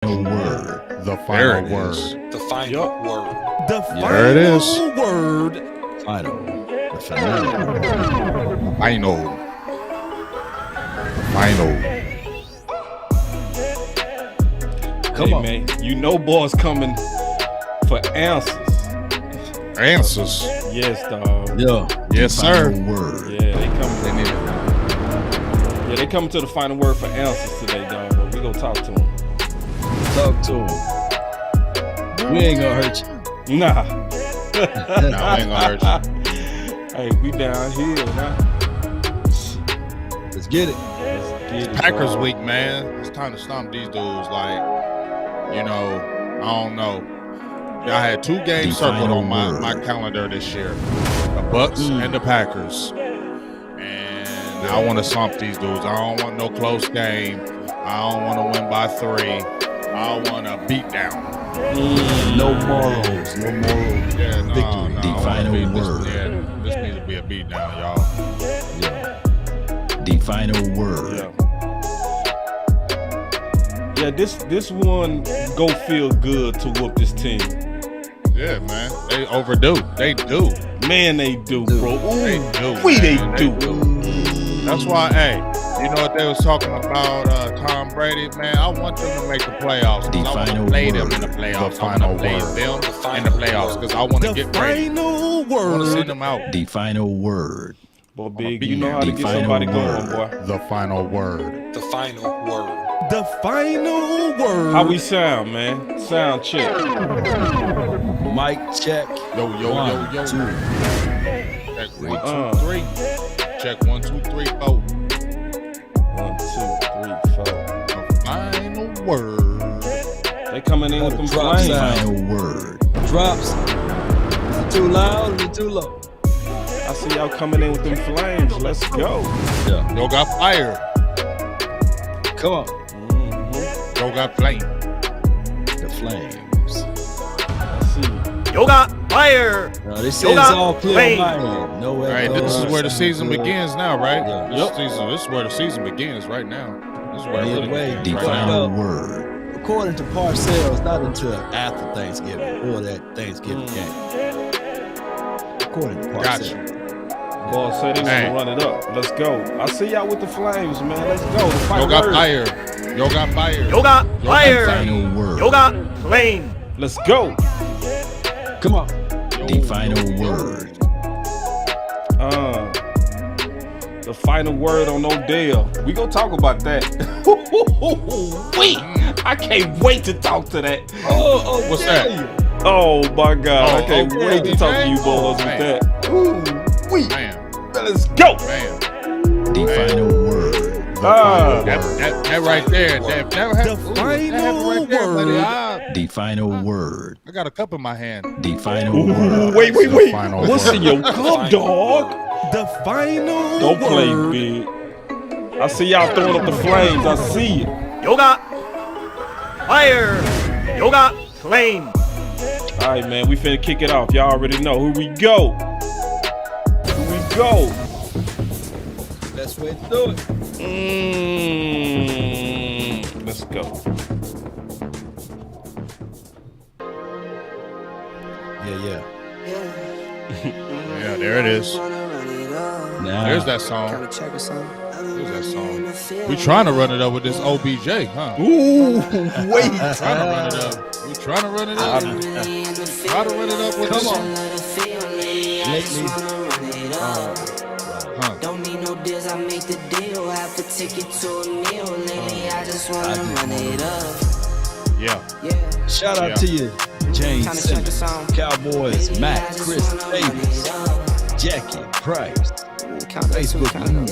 word. The final word. The final word. The There it is. final word. Final. The final. Final. Final. Come on, man. You know, boys coming for answers. Answers. Yes, dog. Yeah. Yes, sir. Final word. Yeah, they coming. Yeah, they coming to the final word for answers today, dog. But we gonna talk to them. Talk to him. We ain't gonna hurt you. Nah. No, I ain't gonna hurt you. Hey, we down here, man. Let's get it. Let's get it, Packers dog. week, man. It's time to stomp these dudes. Like, you know, I don't know. I had 2 games The circled on final my word. calendar this year. The Bucks and the Packers. And I want to stomp these dudes. I don't want no close game. I don't want to win by 3. I want a beat down. No morals. No moral Yeah, no, victory. no, The I wanna final beat this. word. Yeah, this needs to be a beat down, y'all. Yeah. The final word. Yeah, this one go feel good to whoop this team. Yeah, man. They overdue. They do. Man, they do, bro. They Ooh, do. they man. do. That's why, hey, you know what they was talking about Tom Brady, man? I want them to make the playoffs. 'Cause The I want to final play them word. in the playoffs. The I want final to play word. them in the final playoffs because I want to The get ready. final I want to see word. them out. The final word. Boy, Big, beat you know how to the get final somebody going, word. boy. The final word. The final word. The final word. How we sound, man? Sound check. Mic check. Yo, yo, One, yo, yo. 2. Check 1, 2, 3. Check 1, 2, 3, 4. 1, 2, 3, 4. The final word. They coming in with them Drop flames. final word. Drops. Is it too loud or is it too low? I see y'all coming in with them flames. Let's go. Yeah. Yo got fire. Come on. Yo got flame. The flames. I see you. Yoga fire. No, they say it's all clear on my end. No way. All right, this is where the season begins. begins now, right? Yeah. This is where the season begins right now. This is where it really Midway, begins the right now. final word. According to Parcells, not until after Thanksgiving or that Thanksgiving game. According to Parcells. Gotcha. Boy, say they Hey. gonna run it up. Let's go. I see y'all with the flames, man. Let's go. The Yo final got word. fire. Yo got fire. Yoga The fire. final word. Yoga flame. Let's go. Come on. Yo, The final yo, yo. word. The final word on Odell. We gonna talk about that. Wait, I can't wait to talk to that. Oh, What's that? Oh my God, I Oh, can't okay, wait to talk to you OBJ? boys with Man. that. Ooh, wait, Man, let's go. man. The final word. That right there. That happened right there, buddy. The final word. I got a cup in my hand. The final Ooh, word. wait. The final What's word. in your cup, dog? The final Don't play big. I see y'all throwing up the flames. I see it. Yoga fire. Yoga flame. All right, man. We finna kick it off. Y'all already know. Here we go. Here we go. Best way to do it. Let's go. Yeah. Yeah, there it is. Now, There's that song. There's that song. We trying to run it up with this OBJ, huh? Ooh, wait. Trying to run it up. We trying to run it up. Try to run it up with Come this on. song. lately, Don't need no deals, I make the deal. Have to take it to a meal. Lately, I just wanna run it up. Yeah. Yeah. shout out Yeah. to you, James Kinda check the Simmons, sound. Cowboys, Lately, Matt, I just Chris wanna run Davis, it up. Jackie, Price, Facebook News.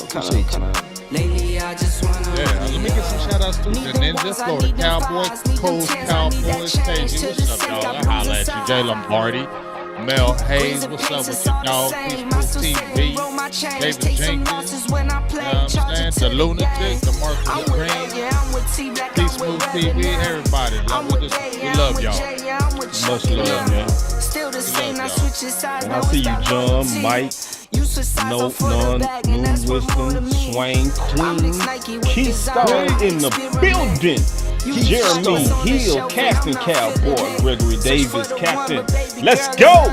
Appreciate you. Lately, I just wanna Yeah, run let me it get some shout outs to the Ninja, Florida Cowboys, Coast Cowboys, KG, what's up, dog? I holla at you, Jay Lombardi, Mel Hayes, what's up with your dog? Peaceful TV, David Jenkins, you know what I'm saying? The Lunatic, the Marcus Green, Peaceful TV, everybody. We love y'all. Much love, man. Still the same, I switch your sides. And I see you, John, Mike, No, None, Moon Wisdom, Swain, Queen, Keystone in the building. Jeremy Hill, Captain Cowboy, Gregory Davis, Captain. Let's go.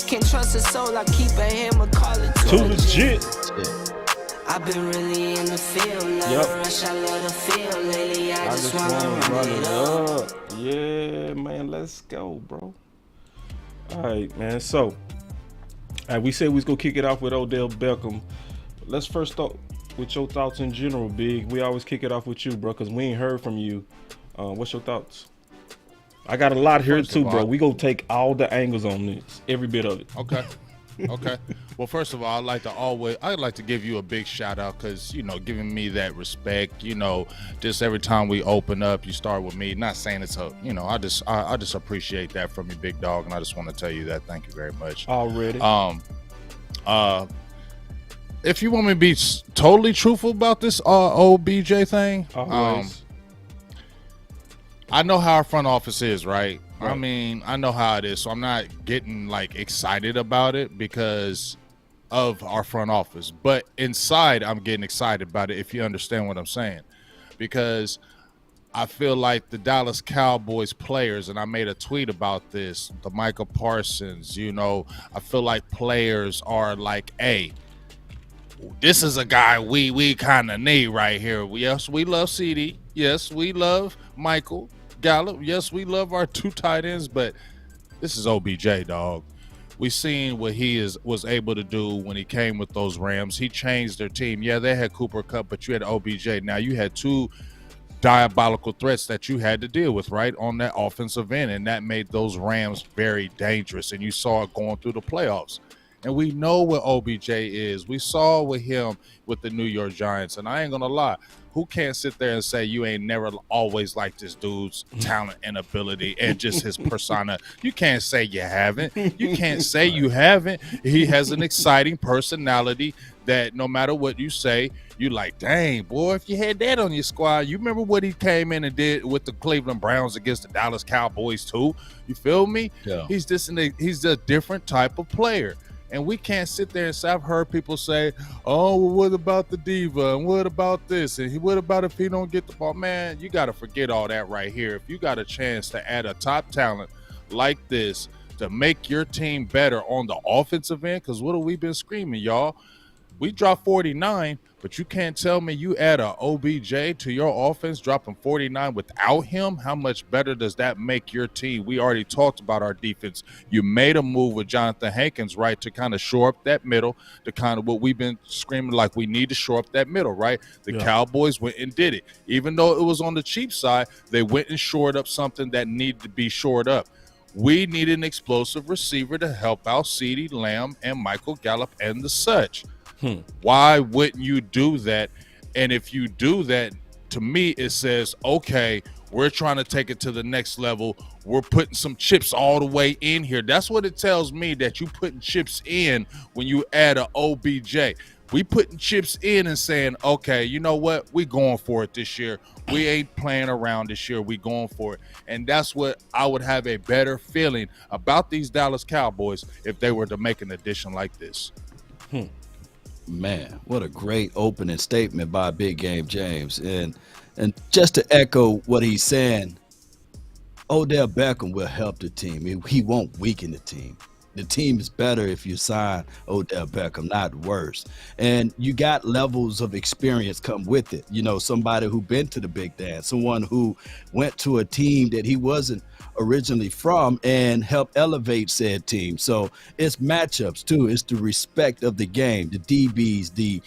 Can't trust a soul, I keep a hammer, call it Too legit. I've been really in the field, love Yep. the rush, I love the feel. Lately, I just wanna wanna run it up. Yeah, man, let's go, bro. All right, man. So, we said we was gonna kick it off with Odell Beckham. Let's first start with your thoughts in general, Big. We always kick it off with you, bro, because we ain't heard from you. What's your thoughts? I got a lot here too, bro. We gonna take all the angles on this, every bit of it. Okay. Okay. Well, first of all, I'd like to give you a big shout out because, giving me that respect, just every time we open up, you start with me. Not saying it's I just appreciate that from you, big dog. And I just want to tell you that. Thank you very much. Already. If you want me to be totally truthful about this OBJ thing, I know how our front office is, right? I mean, I know how it is, so I'm not getting excited about it because of our front office. But inside, I'm getting excited about it, if you understand what I'm saying. Because I feel like the Dallas Cowboys players, and I made a tweet about this, the Michael Parsons, I feel like players are like, hey, this is a guy we kind of need right here. Yes, we love CD. Yes, we love Michael Gallup. Yes, we love our two tight ends, but this is OBJ, dog. We seen what he was able to do when he came with those Rams. He changed their team. Yeah, they had Cooper Kupp, but you had OBJ. Now you had two diabolical threats that you had to deal with, right, on that offensive end, and that made those Rams very dangerous, and you saw it going through the playoffs. And we know what OBJ is. We saw with him with the New York Giants. And I ain't going to lie. Who can't sit there and say you ain't never always liked this dude's talent and ability and just his persona? You can't say you haven't. You can't say you haven't. He has an exciting personality that no matter what you say, you like, dang, boy, if you had that on your squad, you remember what he came in and did with the Cleveland Browns against the Dallas Cowboys too? You feel me? Yeah. He's a different type of player. And we can't sit there and say, I've heard people say, oh, well, what about the diva? And what about this? And what about if he don't get the ball? Man, you got to forget all that right here. If you got a chance to add a top talent like this to make your team better on the offensive end, because what have we been screaming, y'all? We dropped 49, but you can't tell me you add a OBJ to your offense, dropping 49 without him. How much better does that make your team? We already talked about our defense. You made a move with Jonathan Hankins, right, to kind of shore up that middle, to kind of what we've been screaming like we need to shore up that middle, right? The Cowboys went and did it. Even though it was on the cheap side, they went and shored up something that needed to be shored up. We need an explosive receiver to help out CeeDee Lamb and Michael Gallup and the such. Why wouldn't you do that? And if you do that, to me, it says, okay, we're trying to take it to the next level. We're putting some chips all the way in here. That's what it tells me, that you putting chips in when you add an OBJ. We putting chips in and saying, okay, you know what? We going for it this year. We ain't playing around this year. We going for it. And that's what I would have a better feeling about these Dallas Cowboys if they were to make an addition like this. Man, what a great opening statement by Big Game James. And just to echo what he's saying, Odell Beckham will help the team. He won't weaken the team. The team is better if you sign Odell Beckham, not worse. And you got levels of experience come with it. You know, somebody who been to the big dance, someone who went to a team that he wasn't originally from and help elevate said team. So it's matchups too. It's the respect of the game. The DBs, the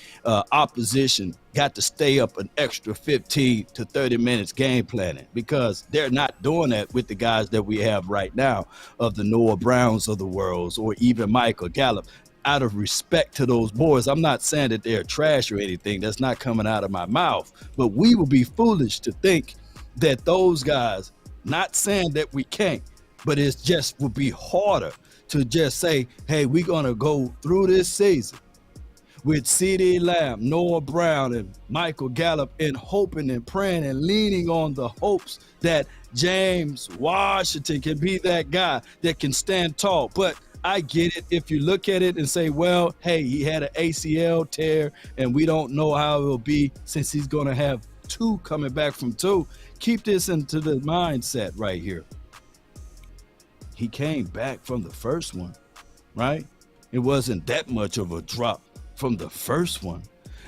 opposition got to stay up an extra 15 to 30 minutes game planning, because they're not doing that with the guys that we have right now, of the Noah Browns of the world, or even Michael Gallup. Out of respect to those boys, I'm not saying that they're trash or anything. That's not coming out of my mouth. But we would be foolish to think that those guys, not saying that we can't, but it just would be harder to just say, hey, we're going to go through this season with CeeDee Lamb, Noah Brown, and Michael Gallup, and hoping and praying and leaning on the hopes that James Washington can be that guy that can stand tall. But I get it if you look at it and say, well, hey, he had an ACL tear, and we don't know how it will be since he's going to have two coming back from two. keep this into the mindset right here. He came back from the first one, right? It wasn't that much of a drop from the first one.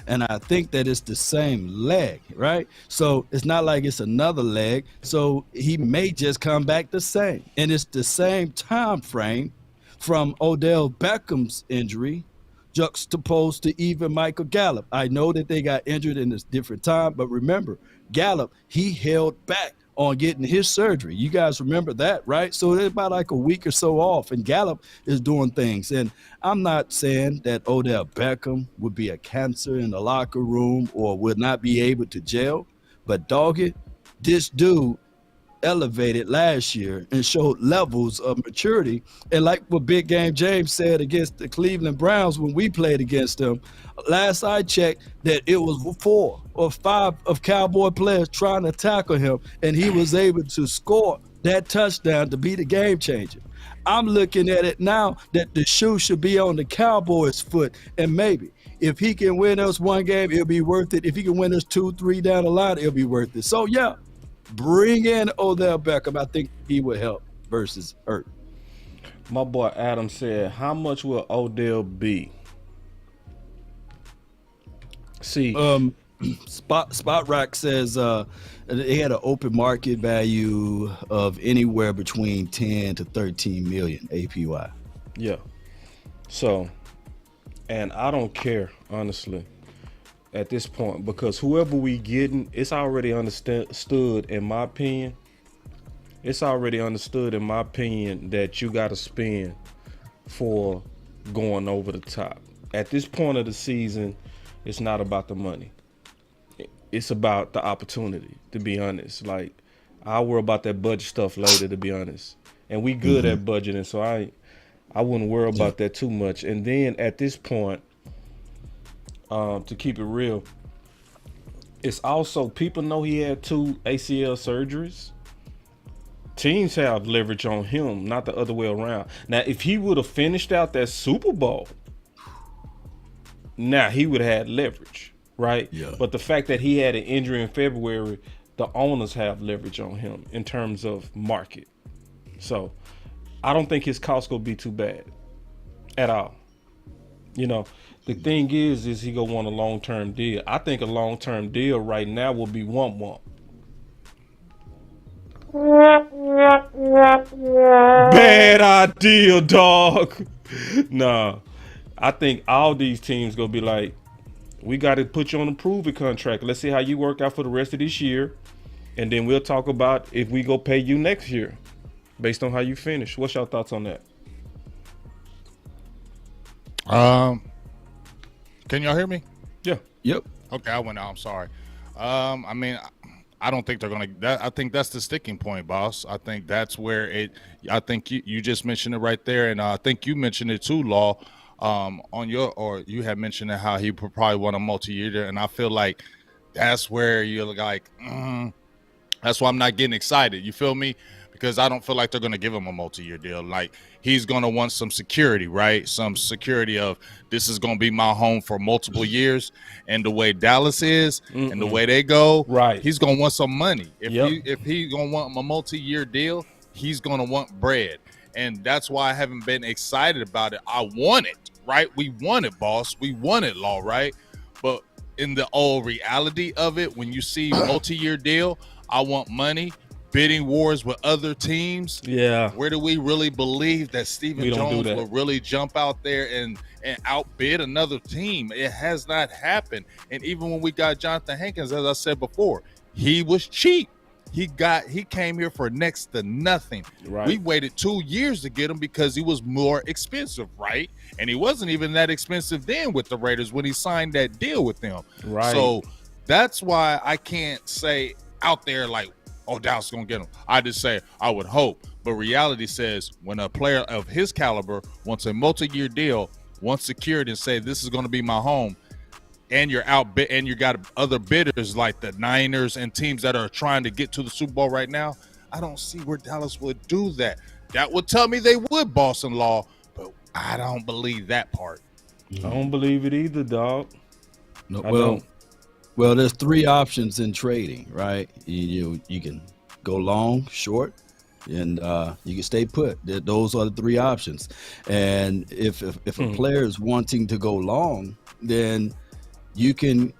And I think that it's the same leg, right? So it's not like it's another leg. So he may just come back the same. And it's the same time frame from Odell Beckham's injury juxtaposed to even Michael Gallup. I know that they got injured in this different time, but remember, Gallup, he held back on getting his surgery. You guys remember that, right? So it's about like a week or so off, and Gallup is doing things. And I'm not saying that Odell Beckham would be a cancer in the locker room or would not be able to gel, but dog it, this dude elevated last year and showed levels of maturity. And like what Big Game James said against the Cleveland Browns when we played against them, last I checked, that it was 4 or 5 of Cowboy players trying to tackle him, and he was able to score that touchdown to be the game changer. I'm looking at it now that the shoe should be on the Cowboys' foot, and maybe if he can win us one game, it'll be worth it. If he can win us 2, 3 down the line, it'll be worth it. So yeah, bring in Odell Beckham. I think he would help versus hurt. My boy Adam said, how much will Odell be? See, Spot Rack says they had an open market value of anywhere between 10 to 13 million APY. yeah. So, and I don't care, honestly, at this point, because whoever we getting, it's already understood, in my opinion. It's already understood, in my opinion, that you got to spend for going over the top. At this point of the season, it's not about the money. It's about the opportunity, to be honest. Like, I'll worry about that budget stuff later, to be honest. And we good at budgeting, so I wouldn't worry about that too much. And then at this point, to keep it real, it's also, people know he had 2 ACL surgeries. Teams have leverage on him, not the other way around. Now, if he would have finished out that Super Bowl, now he would have had leverage, right? Yeah. But the fact that he had an injury in February, the owners have leverage on him in terms of market. So I don't think his cost gonna be too bad at all. You know, the thing is he gonna want a long-term deal. I think a long-term deal right now will be womp. Bad idea, dog. Nah, I think all these teams gonna be like, we got to put you on a prove-it contract. Let's see how you work out for the rest of this year, and then we'll talk about if we go pay you next year based on how you finish. What's your thoughts on that? Can y'all hear me? Yeah. Yep. Okay, I went out. I'm sorry. I mean, I don't think they're gonna. I think that's the sticking point, boss. I think that's where it. I think you just mentioned it right there, and I think you mentioned it too, Law. On your, or you had mentioned how he probably want a multi-year, and I feel like that's where you're like, that's why I'm not getting excited. You feel me? Because I don't feel like they're going to give him a multi-year deal. Like, he's going to want some security, right? Some security of this is going to be my home for multiple years. And the way Dallas is and the way they go, right, he's going to want some money. If he's going to want a multi-year deal, he's going to want bread. And that's why I haven't been excited about it. I want it, right? We want it, boss. We want it, Law, right? But in the old reality of it, when you see multi-year deal, I want money, bidding wars with other teams. Yeah. Where do we really believe that Stephen Jones will really jump out there and outbid another team? It has not happened. And even when we got Jonathan Hankins, as I said before, he was cheap. He came here for next to nothing. Right. We waited 2 years to get him because he was more expensive, right? And he wasn't even that expensive then with the Raiders when he signed that deal with them. Right. So that's why I can't say out there like, oh, Dallas gonna get him. I just say I would hope. But reality says when a player of his caliber wants a multi-year deal, once secured and say this is gonna be my home, and you're out and you got other bidders like the Niners and teams that are trying to get to the Super Bowl right now, I don't see where Dallas would do that. That would tell me they would, Boston Law, but I don't believe that part. I don't believe it either, dog. No, Well, there's three options in trading, right? You can go long, short, and you can stay put. Those are the three options. And if a player is wanting to go long, then you can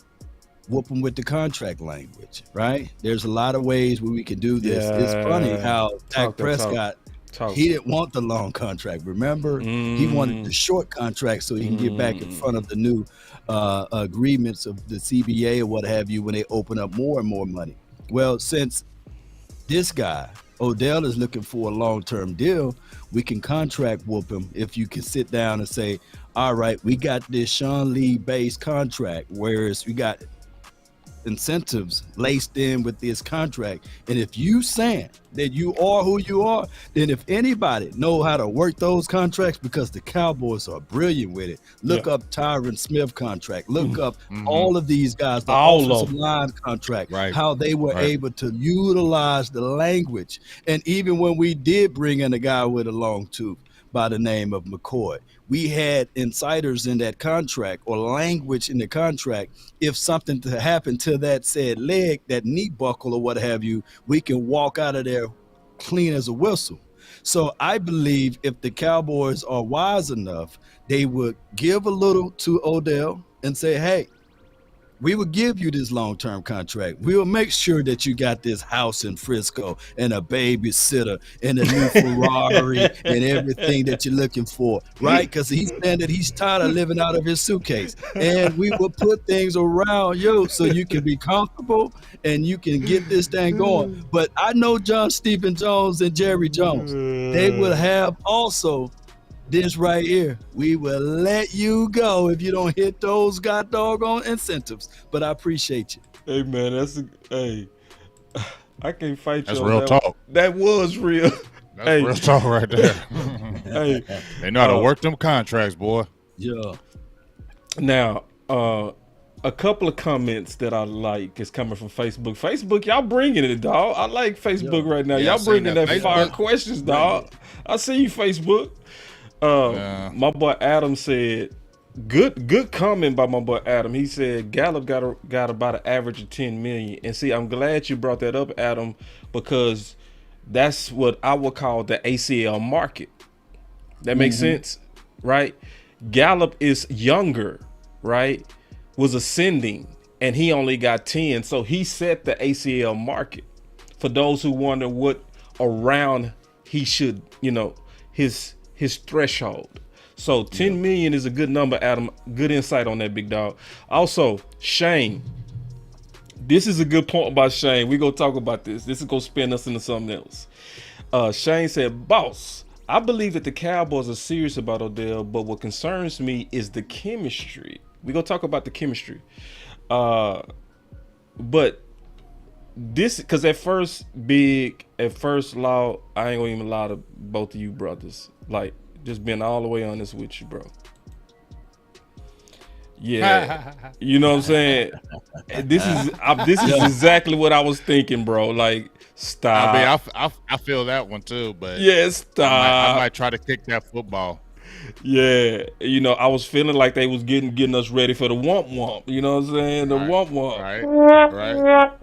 whoop them with the contract language, right? There's a lot of ways where we can do this. It's funny how Dak Prescott, he didn't want the long contract. Remember, he wanted the short contract so he can get back in front of the new agreements of the CBA or what have you when they open up more and more money. Well, since this guy, Odell, is looking for a long-term deal, we can contract whoop him if you can sit down and say, all right, we got this Sean Lee-based contract, whereas we got incentives laced in with this contract. And if you saying that you are who you are, then if anybody know how to work those contracts, because the Cowboys are brilliant with it. Look up Tyron Smith contract. Look up all of these guys, the offensive line contract, how they were able to utilize the language. And even when we did bring in a guy with a long tooth by the name of McCoy, we had insiders in that contract or language in the contract. If something to happen to that said leg, that knee buckle or what have you, we can walk out of there clean as a whistle. So I believe if the Cowboys are wise enough, they would give a little to Odell and say, hey, we will give you this long-term contract. We will make sure that you got this house in Frisco and a babysitter and a new Ferrari and everything that you're looking for, right? Because he's saying that he's tired of living out of his suitcase. And we will put things around you so you can be comfortable and you can get this thing going. But I know John Stephen Jones and Jerry Jones, they will have also this right here. We will let you go if you don't hit those god doggone incentives. But I appreciate you. Hey man, I can't fight you. That's real talk. That was real. That's real talk right there. They know how to work them contracts, boy. Yeah. Now, a couple of comments that I like is coming from Facebook. Facebook, y'all bringing it, dog. I like Facebook right now. Y'all bringing that fire questions, dog. I see you, Facebook. My boy Adam said, good comment by my boy Adam. He said Gallup got about an average of 10 million. And see, I'm glad you brought that up, Adam, because that's what I would call the ACL market. That makes sense, right? Gallup is younger, right? Was ascending, and he only got 10. So he set the ACL market. For those who wonder what around he should, his threshold. So 10 million is a good number, Adam. Good insight on that, big dog. Also, Shane. This is a good point about Shane. We're going to talk about this. This is going to spin us into something else. Shane said, boss, I believe that the Cowboys are serious about Odell, but what concerns me is the chemistry. We're going to talk about the chemistry. But this, because at first, Law, I ain't going to even lie to both of you brothers. Like, just being all the way honest with you, bro. Yeah. You know what I'm saying? This is exactly what I was thinking, bro. Like, stop. I mean, I feel that one too, but yeah, stop. I might try to kick that football. Yeah, I was feeling like they was getting us ready for the womp. You know what I'm saying? The womp. Right.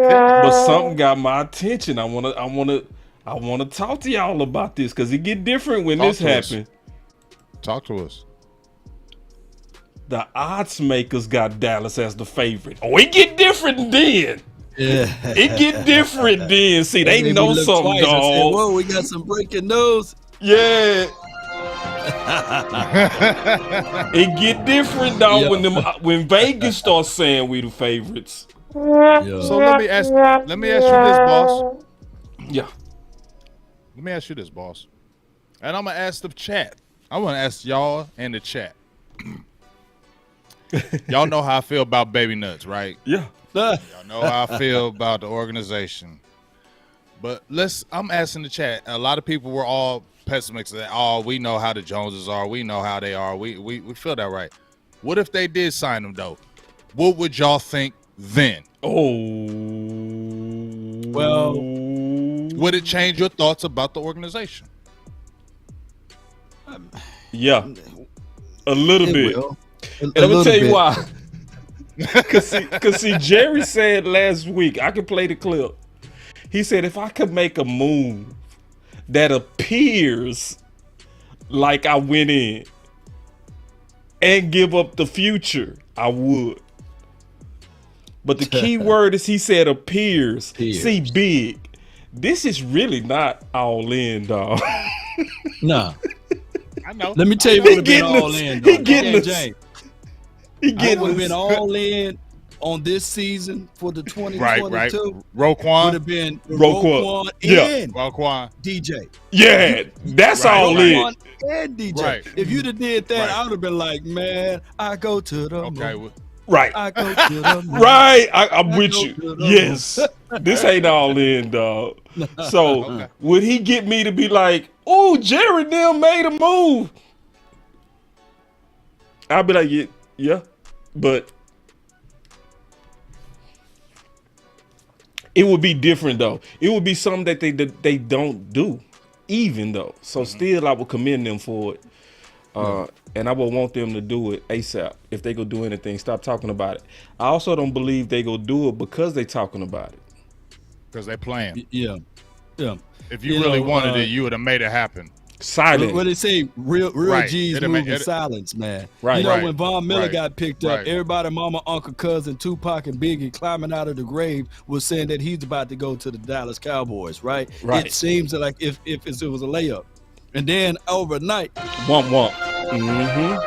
But something got my attention. I wanna talk to y'all about this because it get different when this happens. Talk to us. The odds makers got Dallas as the favorite. Oh, it get different then. Yeah. It get different then. See, they know something, dog. Said, whoa, we got some breaking news. Yeah. It get different, dog, when Vegas starts saying we the favorites. Yeah. So let me ask you this, boss. Yeah. Let me ask you this, boss. And I'm gonna ask the chat. I want to ask y'all and the chat. Y'all know how I feel about Baby Nuts, right? Yeah. Y'all know how I feel about the organization. But I'm asking the chat. A lot of people were all pessimistic that, we know how the Joneses are. We know how they are. We feel that, right? What if they did sign them, though? What would y'all think then? Oh. Well, would it change your thoughts about the organization? Yeah. A little bit. Will. And I'm going to tell you why. Cause see, Jerry said last week, I can play the clip. He said if I could make a move that appears like I went in and give up the future, I would. But the key word is he said appears. See, big. This is really not all in, dog. No. I know. Let me tell you what would have been all in, though. He getting us. James, He I getting would have us. been all in on this season for the 2022. Right. Would Roquan. have been Roquan. Roquan Yeah. and Roquan. DJ. Yeah, that's Right, all Roquan in. and DJ. Right. If you'd have did that, Right. I would have been like, man, I go to the Okay. moon. Well, Right. I go to the moon. Right. I'm with go you. to the Yes. This ain't all in, dog. So Okay. would he get me to be like, oh, Jerry Neal made a move? I'll be like, yeah. But it would be different though. It would be something that they don't do, even though. So still, I would commend them for it, and I would want them to do it ASAP. If they go do anything, stop talking about it. I also don't believe they go do it because they talking about it. because they're playing. Yeah. If you really know, wanted it, you would have made it happen. Silent. What they say, real Right. G's It'll move make- in silence, man. Right. You know, Right. when Von Miller Right. got picked up, Right. everybody, mama, uncle, cousin, Tupac, and Biggie climbing out of the grave was saying that he's about to go to the Dallas Cowboys, right? Right. It seems like if it was a layup. And then overnight, Womp. Mm-hmm.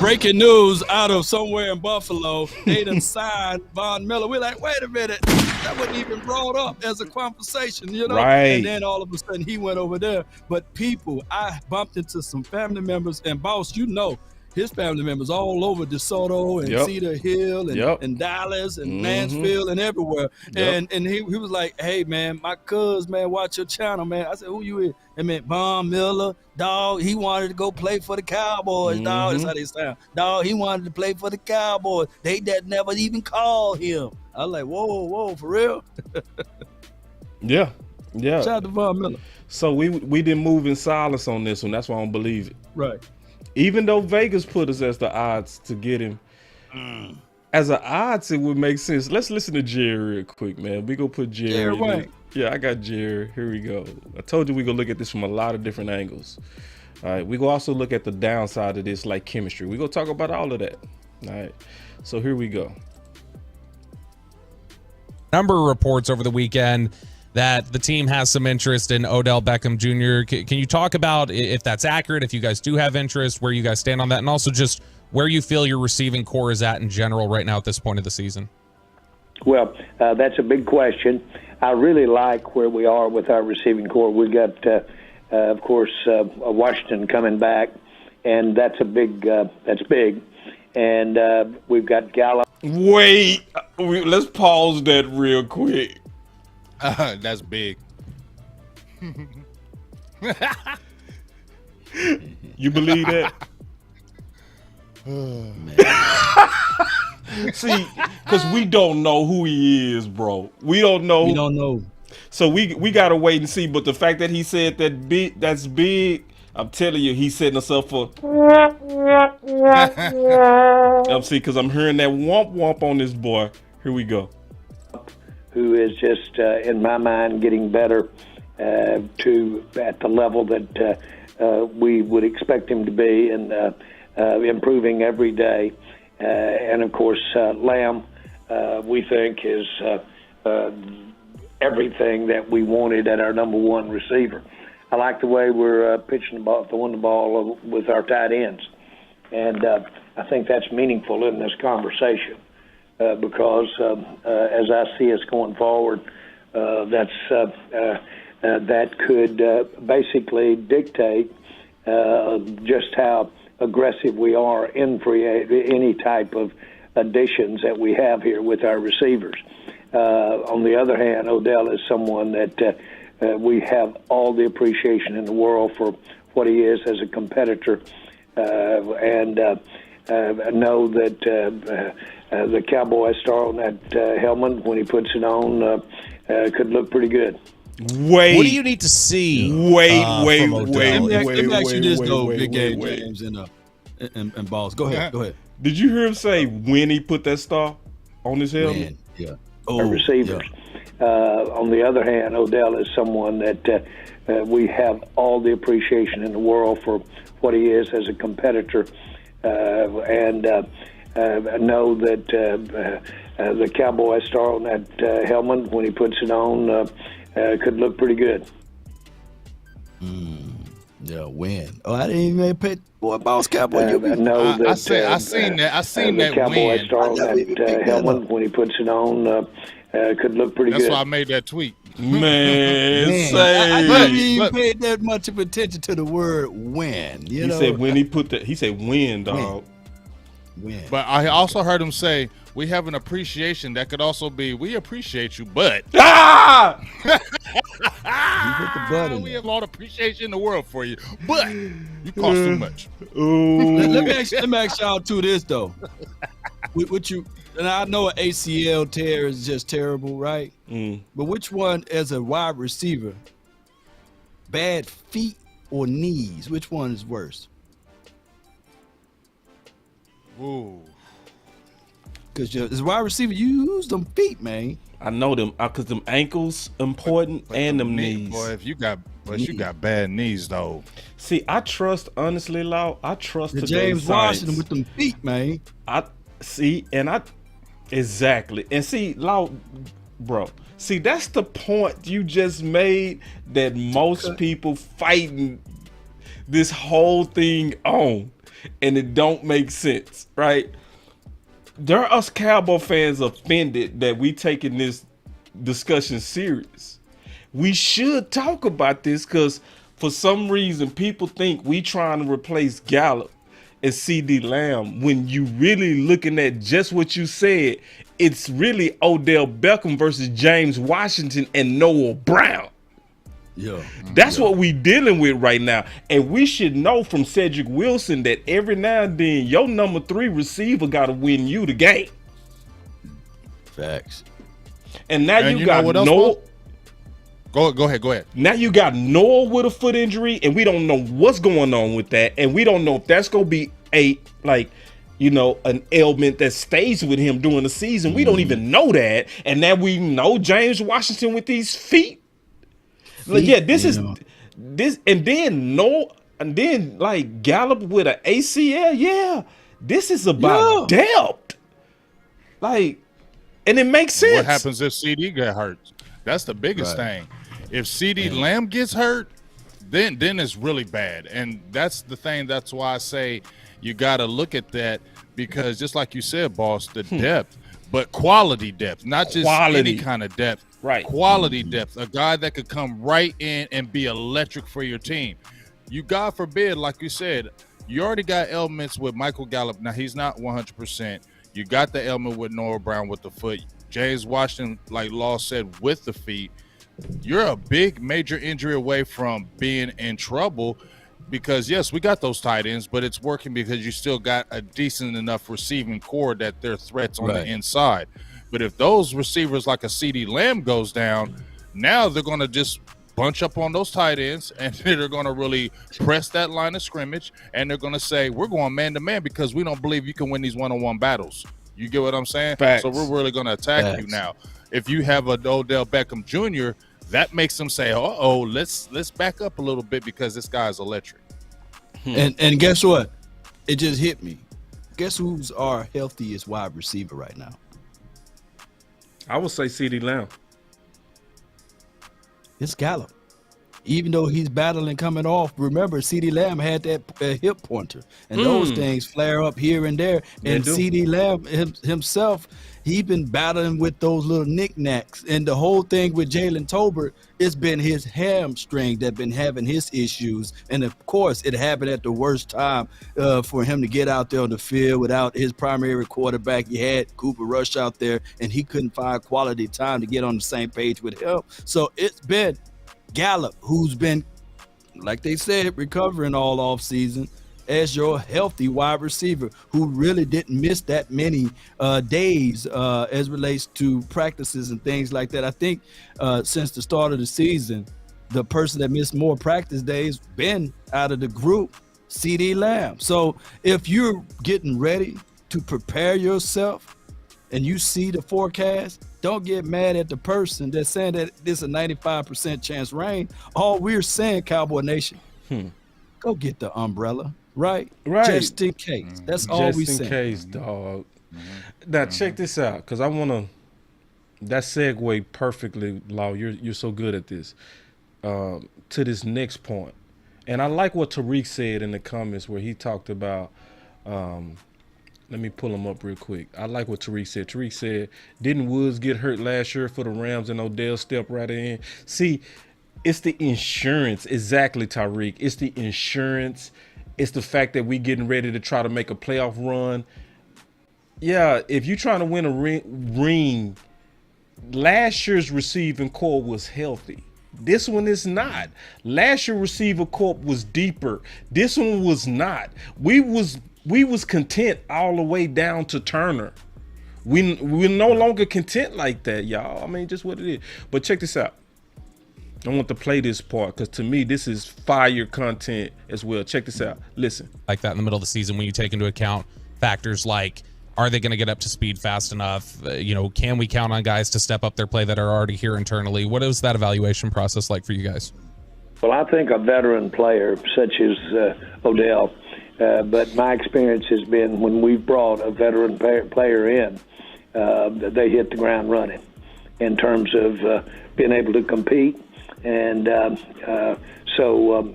breaking news out of somewhere in Buffalo, they done signed Von Miller. We're like, wait a minute, that wasn't even brought up as a conversation, you know? Right. And then all of a sudden he went over there. But people, I bumped into some family members, and boss, you know, his family members all over DeSoto and Yep. Cedar Hill and, Yep. and Dallas and Mhm. Mansfield and everywhere. Yep. And he was like, hey, man, my cuz, man, watch your channel, man. I said, who you is? I mean, Von Miller, dog, he wanted to go play for the Cowboys, dog. That's how they sound. Dog, he wanted to play for the Cowboys. They that never even called him. I was like, whoa, for real? Yeah. Shout out to Von Miller. So we didn't move in silence on this one. That's why I don't believe it. Right. Even though Vegas put us as the odds to get him, as an odds, it would make sense. Let's listen to Jerry real quick, man. We go put Jerry. Jerry in Wayne. it. Yeah, I got Jerry. Here we go. I told you we gonna look at this from a lot of different angles. All right, we go also look at the downside of this, like chemistry. We gonna talk about all of that. All right, so here we go. Number of reports over the weekend that the team has some interest in Odell Beckham Jr. Can you talk about if that's accurate, if you guys do have interest, where you guys stand on that, and also just where you feel your receiving core is at in general right now at this point of the season? Well, that's a big question. I really like where we are with our receiving core. We got, of course, Washington coming back, and that's big. And we've got Gallup. Wait, let's pause that real quick. That's big. You believe that? See, because we don't know who he is, bro. We don't know. We don't know. So we gotta wait and see. But the fact that he said that's big, I'm telling you, he's setting us up for. I'm see, because I'm hearing that womp on this boy. Here we go. Who is just, in my mind, getting better at the level that we would expect him to be, and improving every day. And of course, Lamb, we think, is everything that we wanted at our number one receiver. I like the way we're pitching the ball, throwing the ball with our tight ends, and I think that's meaningful in this conversation. Because as I see us going forward, that could basically dictate just how aggressive we are in any type of additions that we have here with our receivers. On the other hand, Odell is someone that we have all the appreciation in the world for what he is as a competitor, and know that the Cowboy star on that helmet, when he puts it on, could look pretty good. Wait. What do you need to see? Wait. Let me ask you this, though, Big Game James and Balls. Go ahead. Did you hear him say when he put that star on his helmet? Man, yeah. Receivers. On the other hand, Odell is someone that we have all the appreciation in the world for what he is as a competitor, and know that the Cowboy star on that helmet, when he puts it on, could look pretty good. Yeah, win. Oh, I didn't even pay. Boy, boss Cowboy, you be. Know that, I seen the that Cowboy win. star on that helmet, when he puts it on, could look pretty That's good. why I made that tweet. Man, I say. never even paid that much of attention to the word win. You He know? said when he put that. He said when, dog. Win. But I also heard him say, we have an appreciation that could also be, we appreciate you, but Ah! You put the butt in we there. have all the appreciation in the world for you, but you cost too much. Ooh. Let me ask y'all to this though. What you and I know an ACL tear is just terrible, right? But which one, as a wide receiver, bad feet or knees? Which one is worse? Ooh. Because as a wide receiver, you use them feet, man. I know them because them ankles important and them knees. Boy, you got bad knees though. See, I trust honestly, Law. I trust The today's James science. Washington with them feet, man. I see, and I exactly, and see, Law, bro. See, that's the point you just made that most people fighting this whole thing on, and it don't make sense, right? There are us Cowboy fans offended that we taking this discussion serious. We should talk about this because for some reason people think we trying to replace Gallup and CD Lamb when you really looking at just what you said. It's really Odell Beckham versus James Washington and Noah Brown. Yeah. That's what we dealing with right now. And we should know from Cedric Wilson that every now and then your number 3 receiver got to win you the game. Facts. And now And you you got know what else, Noah. Go ahead. Now you got Noah with a foot injury, and we don't know what's going on with that. And we don't know if that's going to be an ailment that stays with him during the season. We don't even know that. And now we know James Washington with these feet. Like, yeah, this is this, and then like Gallup with an ACL. Yeah, this is about depth. Like, and it makes sense. What happens if CD get hurt? That's the biggest thing. If CD Lamb gets hurt, then it's really bad. And that's the thing. That's why I say you got to look at that, because just like you said, boss, the depth, but quality depth, not just any kind of depth. Right. Quality depth, a guy that could come right in and be electric for your team. You, God forbid, like you said, you already got elements with Michael Gallup. Now, he's not 100%. You got the element with Noah Brown with the foot. James Washington, like Law said, with the feet. You're a big major injury away from being in trouble, because, yes, we got those tight ends, but it's working because you still got a decent enough receiving core that they're threats on the inside. But if those receivers like a CD Lamb goes down, now they're going to just bunch up on those tight ends, and they're going to really press that line of scrimmage, and they're going to say, we're going man-to-man because we don't believe you can win these one-on-one battles. You get what I'm saying? Facts. So we're really going to attack you now. If you have an Odell Beckham Jr., that makes them say, let's back up a little bit because this guy's electric. And guess what? It just hit me. Guess who's our healthiest wide receiver right now? I would say CD Lamb. It's Gallup. Even though he's battling coming off, remember CD Lamb had that hip pointer, and those things flare up here and there. And CD Lamb himself, he's been battling with those little knickknacks. And the whole thing with Jalen Tolbert, it's been his hamstring that been having his issues. And of course, it happened at the worst time for him to get out there on the field without his primary quarterback. He had Cooper Rush out there, and he couldn't find quality time to get on the same page with him. So it's been Gallup, who's been, like they said, recovering all off season as your healthy wide receiver, who really didn't miss that many days as relates to practices and things like that. I think since the start of the season, the person that missed more practice days been out of the group, CD Lamb. So if you're getting ready to prepare yourself and you see the forecast, don't get mad at the person that's saying that there's a 95% chance rain. All we're saying, Cowboy Nation, go get the umbrella, right? Right. Just in case. That's all we Just in saying. case, dog. Now check this out, because I want to. That segue perfectly, Law. You're so good at this. To this next point, and I like what Tariq said in the comments where he talked about. Let me pull him up real quick. I like what Tariq said. Tariq said, "Didn't Woods get hurt last year for the Rams and Odell stepped right in?" See, it's the insurance, exactly, Tariq. It's the insurance. It's the fact that we getting ready to try to make a playoff run. Yeah, if you're trying to win a ring, last year's receiving core was healthy. This one is not. Last year's receiver core was deeper. This one was not. We was content all the way down to Turner. We're no longer content like that, y'all. I mean, just what it is. But check this out. I want to play this part because to me, this is fire content as well. Check this out. Listen. Like that in the middle of the season when you take into account factors like, are they going to get up to speed fast enough? Can we count on guys to step up their play that are already here internally? What is that evaluation process like for you guys? Well, I think a veteran player such as Odell, but my experience has been when we've brought a veteran player in, they hit the ground running in terms of being able to compete. And so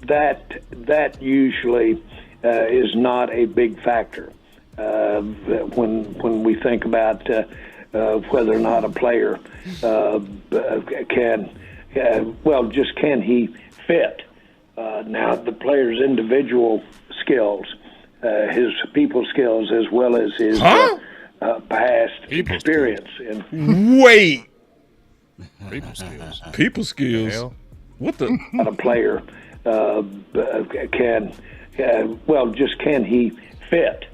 that usually is not a big factor. When we think about whether or not a player can he fit? Now the player's individual skills, his people skills, as well as his past experience. Wait, People skills. people skills. Hell. What the? A player can he fit?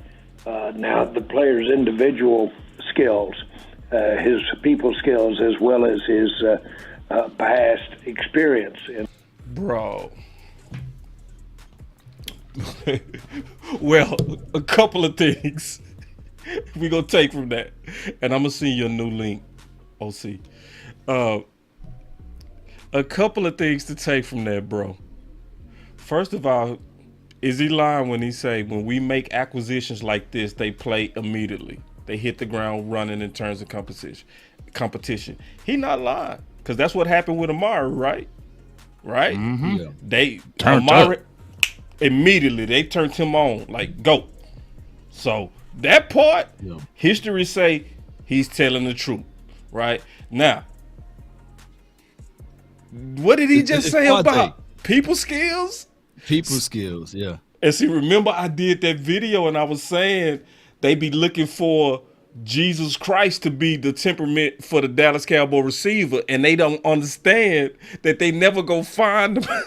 Now the player's individual skills, his people skills, as well as his past experience. Bro. Well, a couple of things we gonna take from that, and I'm gonna send you a new link, OC. A couple of things to take from that, bro. First of all, is he lying when he say when we make acquisitions like this, they play immediately? They hit the ground running in terms of competition. He not lying, because that's what happened with Amari, right? Right? Mm-hmm. Yeah. They Turned Amari up. immediately they turned him on, like go. So that part, history say he's telling the truth, right? Now, what did he just say about people skills? People skills, yeah. And see, remember I did that video and I was saying they be looking for Jesus Christ to be the temperament for the Dallas Cowboy receiver, and they don't understand that they never go find them.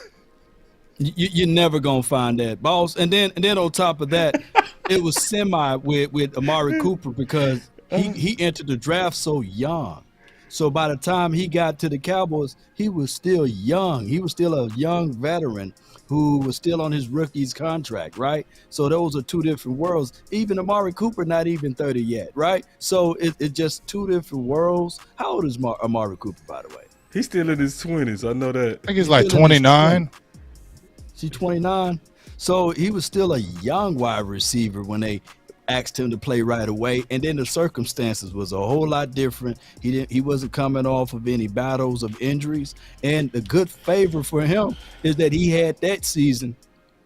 You're never gonna find that, boss. And then on top of that, it was semi with Amari Cooper because he entered the draft so young. So by the time he got to the Cowboys, he was still young. He was still a young veteran who was still on his rookie's contract, right? So those are two different worlds. Even Amari Cooper, not even 30 yet, right? So it's just two different worlds. How old is Amari Cooper, by the way? He's still in his 20s. I know that. I think he's like 29. She's 29. So he was still a young wide receiver when they asked him to play right away, and then the circumstances was a whole lot different. He wasn't coming off of any battles of injuries, and the good favor for him is that he had that season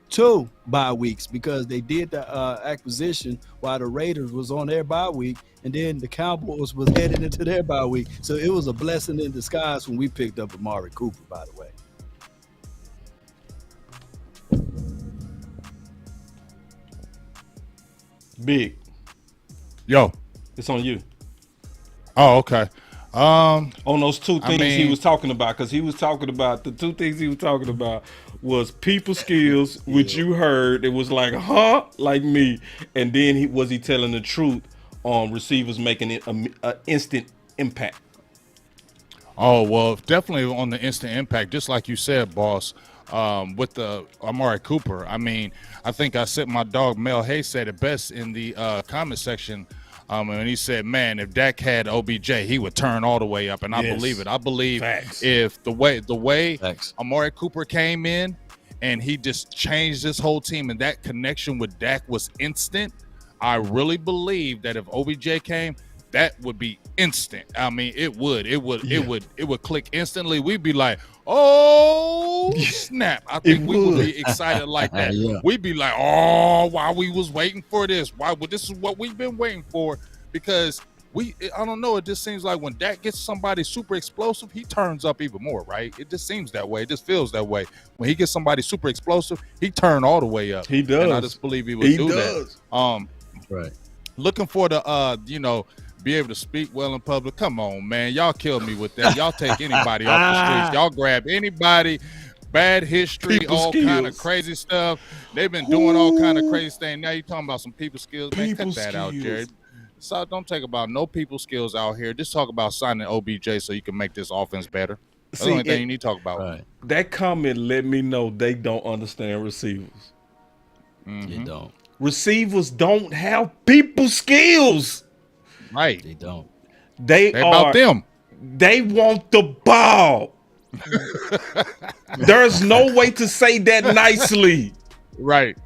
2 bye weeks because they did the acquisition while the Raiders was on their bye week, and then the Cowboys was headed into their bye week. So it was a blessing in disguise when we picked up Amari Cooper, by the way. Big. Yo. It's on you. Oh, okay. On those two things he mean- was talking about, because he was talking about the two things he was talking about was people skills, which you heard. It was like, like me. And then was he telling the truth on receivers making it an instant impact? Oh, well, definitely on the instant impact, just like you said, boss. with the Amari Cooper. I mean, I think I said my dog Mel Hayes said it best in the comment section. And he said, man, if Dak had OBJ, he would turn all the way up. And I believe it. I believe if the way Amari Cooper came in and he just changed this whole team and that connection with Dak was instant, I really believe that if OBJ came, that would be instant. I mean, it would click instantly. We'd be like, oh snap. I think we would be excited like that. We'd be like, oh, while we was waiting for this. This is what we've been waiting for, because I don't know, it just seems like when Dak gets somebody super explosive, he turns up even more, right? It just seems that way. It just feels that way. When he gets somebody super explosive, he turn all the way up. He does. And I just believe he would do that. Right. Looking for the be able to speak well in public. Come on, man. Y'all kill me with that. Y'all take anybody off the streets. Y'all grab anybody, bad history, all kind of crazy stuff. They've been doing all kind of crazy things. Now you're talking about some people skills. Man, cut that out, Jared. So don't talk about no people skills out here. Just talk about signing OBJ so you can make this offense better. That's the only thing you need to talk about. Right. That comment let me know they don't understand receivers. They don't. Receivers don't have people skills. Right. They don't. They are about them. They want the ball. There's no way to say that nicely. Right.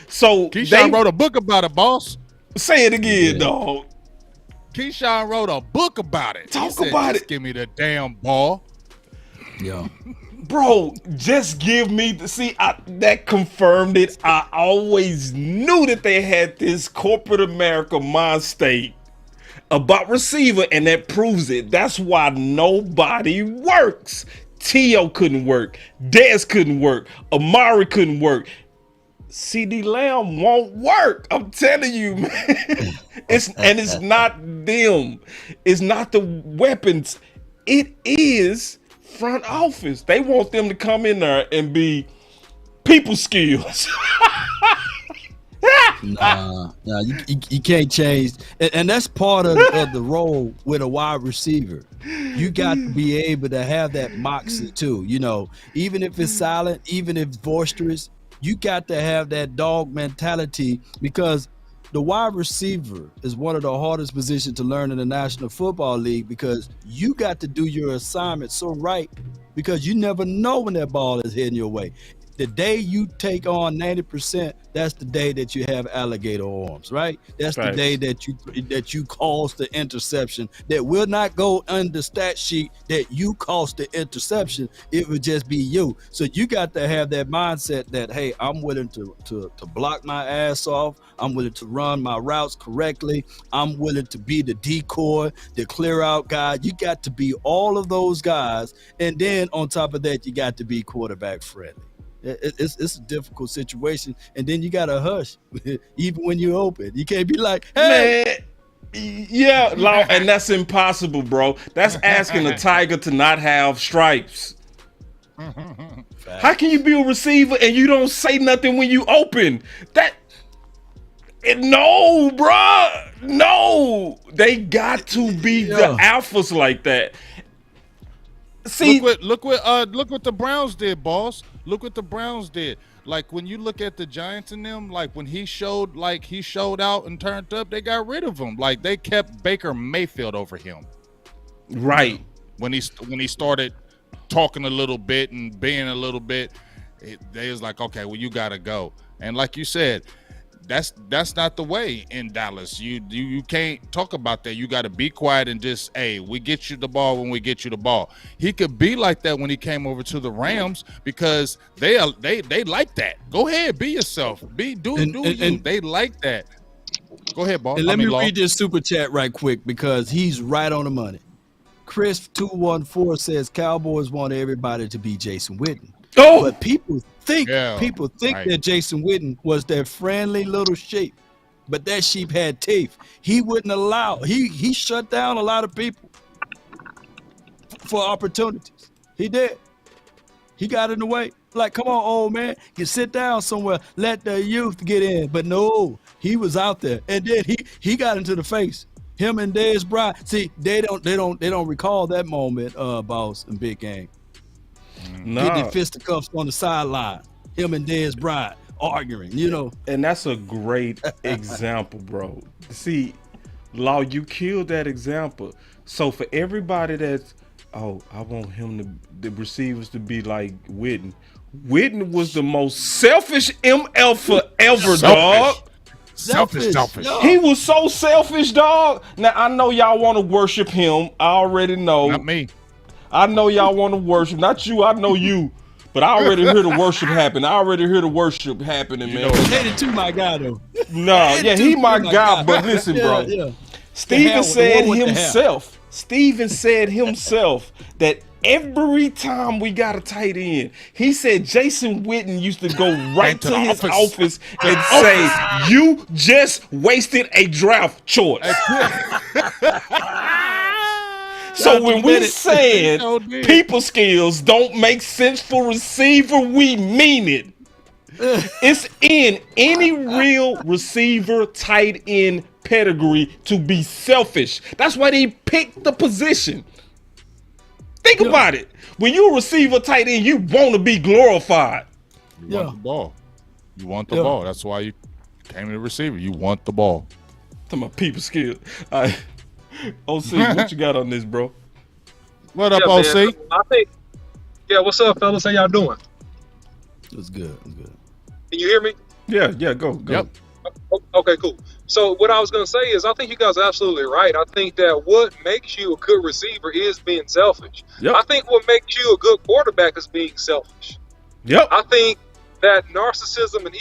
So Keyshawn wrote a book about it, boss. Say it again, dog. Keyshawn wrote a book about it. Talk about it. Give me the damn ball. Yeah. Bro, just give me that confirmed it. I always knew that they had this corporate America mind state about receiver, and that proves it. That's why nobody works. T.O. couldn't work. Dez couldn't work. Amari couldn't work. CD Lamb won't work. I'm telling you, man. It's not them. It's not the weapons. It is front office. They want them to come in there and be people skills. Nah, you can't change, and that's part of the role with a wide receiver. You got to be able to have that moxie too. Even if it's silent, even if it's boisterous, you got to have that dog mentality, because the wide receiver is one of the hardest positions to learn in the National Football League, because you got to do your assignment so right, because you never know when that ball is heading your way. The day you take on 90%, that's the day that you have alligator arms, right? That's the day that you cause the interception that will not go on the stat sheet that you caused the interception. It would just be you. So you got to have that mindset that, hey, I'm willing to block my ass off. I'm willing to run my routes correctly. I'm willing to be the decoy, the clear out guy. You got to be all of those guys. And then on top of that, you got to be quarterback friendly. It's a difficult situation, and then you gotta hush even when you're open. You can't be like, hey, man. And that's impossible, bro. That's asking a tiger to not have stripes. How can you be a receiver and you don't say nothing when you open? No, bro. No, they got to be the alphas like that. See, look what the Browns did, boss. Look what the Browns did. Like when you look at the Giants and them, like when he showed out and turned up, they got rid of him. Like they kept Baker Mayfield over him. Right. When he started talking a little bit and being a little bit, they was like, okay, well, you gotta go. And like you said, that's not the way in Dallas. You can't talk about that. You got to be quiet and just, hey, we get you the ball when we get you the ball. He could be like that when he came over to the Rams, because they like that. Go ahead, be yourself. Do you. They like that. Go ahead, boss. And let me read this super chat right quick, because he's right on the money. Chris 214 says Cowboys want everybody to be Jason Witten. Oh, but people think that Jason Witten was that friendly little sheep, but that sheep had teeth. He wouldn't allow. He shut down a lot of people for opportunities. He did. He got in the way. Like, come on, old man, you sit down somewhere. Let the youth get in. But no, he was out there, and then he got into the face. Him and Dez Bryant. See, they don't recall that moment, boss, in Big Game. Getting Nah, in fisticuffs on the sideline. Him and Dez Bryant arguing, you know. and that's a great example, bro. See, Law, you killed that example. So for everybody that's, oh, I want him to, the receivers to be like Witten. Witten was the most selfish ML forever, dog. Selfish. Yo. He was so selfish, dog. Now I know y'all want to worship him. I already know. Not me. I know y'all want to worship. Not you. I know you. But I already hear the worship happen. I already hear the worship happening, man. Hated to my guy though. No, yeah, he my guy. But listen, bro. Yeah. Steven said the one with the himself. Steven said himself that every time we got a tight end, he said Jason Witten used to go right to his office and say, "You just wasted a draft choice." So when we said people skills don't make sense for receiver, we mean it. It's in any real receiver tight end pedigree to be selfish. That's why they picked the position. Think about it. When you a receiver tight end, you want to be glorified. You want the ball. You want the ball. That's why you came to the receiver. You want the ball. Talking about people skills. OC, what you got on this, bro? What up, Yeah, OC? man. I think. Yeah, what's up, fellas? How y'all doing? It's good. It's good. Can you hear me? Yeah, go. Yep. Okay, cool. So what I was going to say is I think you guys are absolutely right. I think that what makes you a good receiver is being selfish. Yep. I think what makes you a good quarterback is being selfish. Yep. I think that narcissism and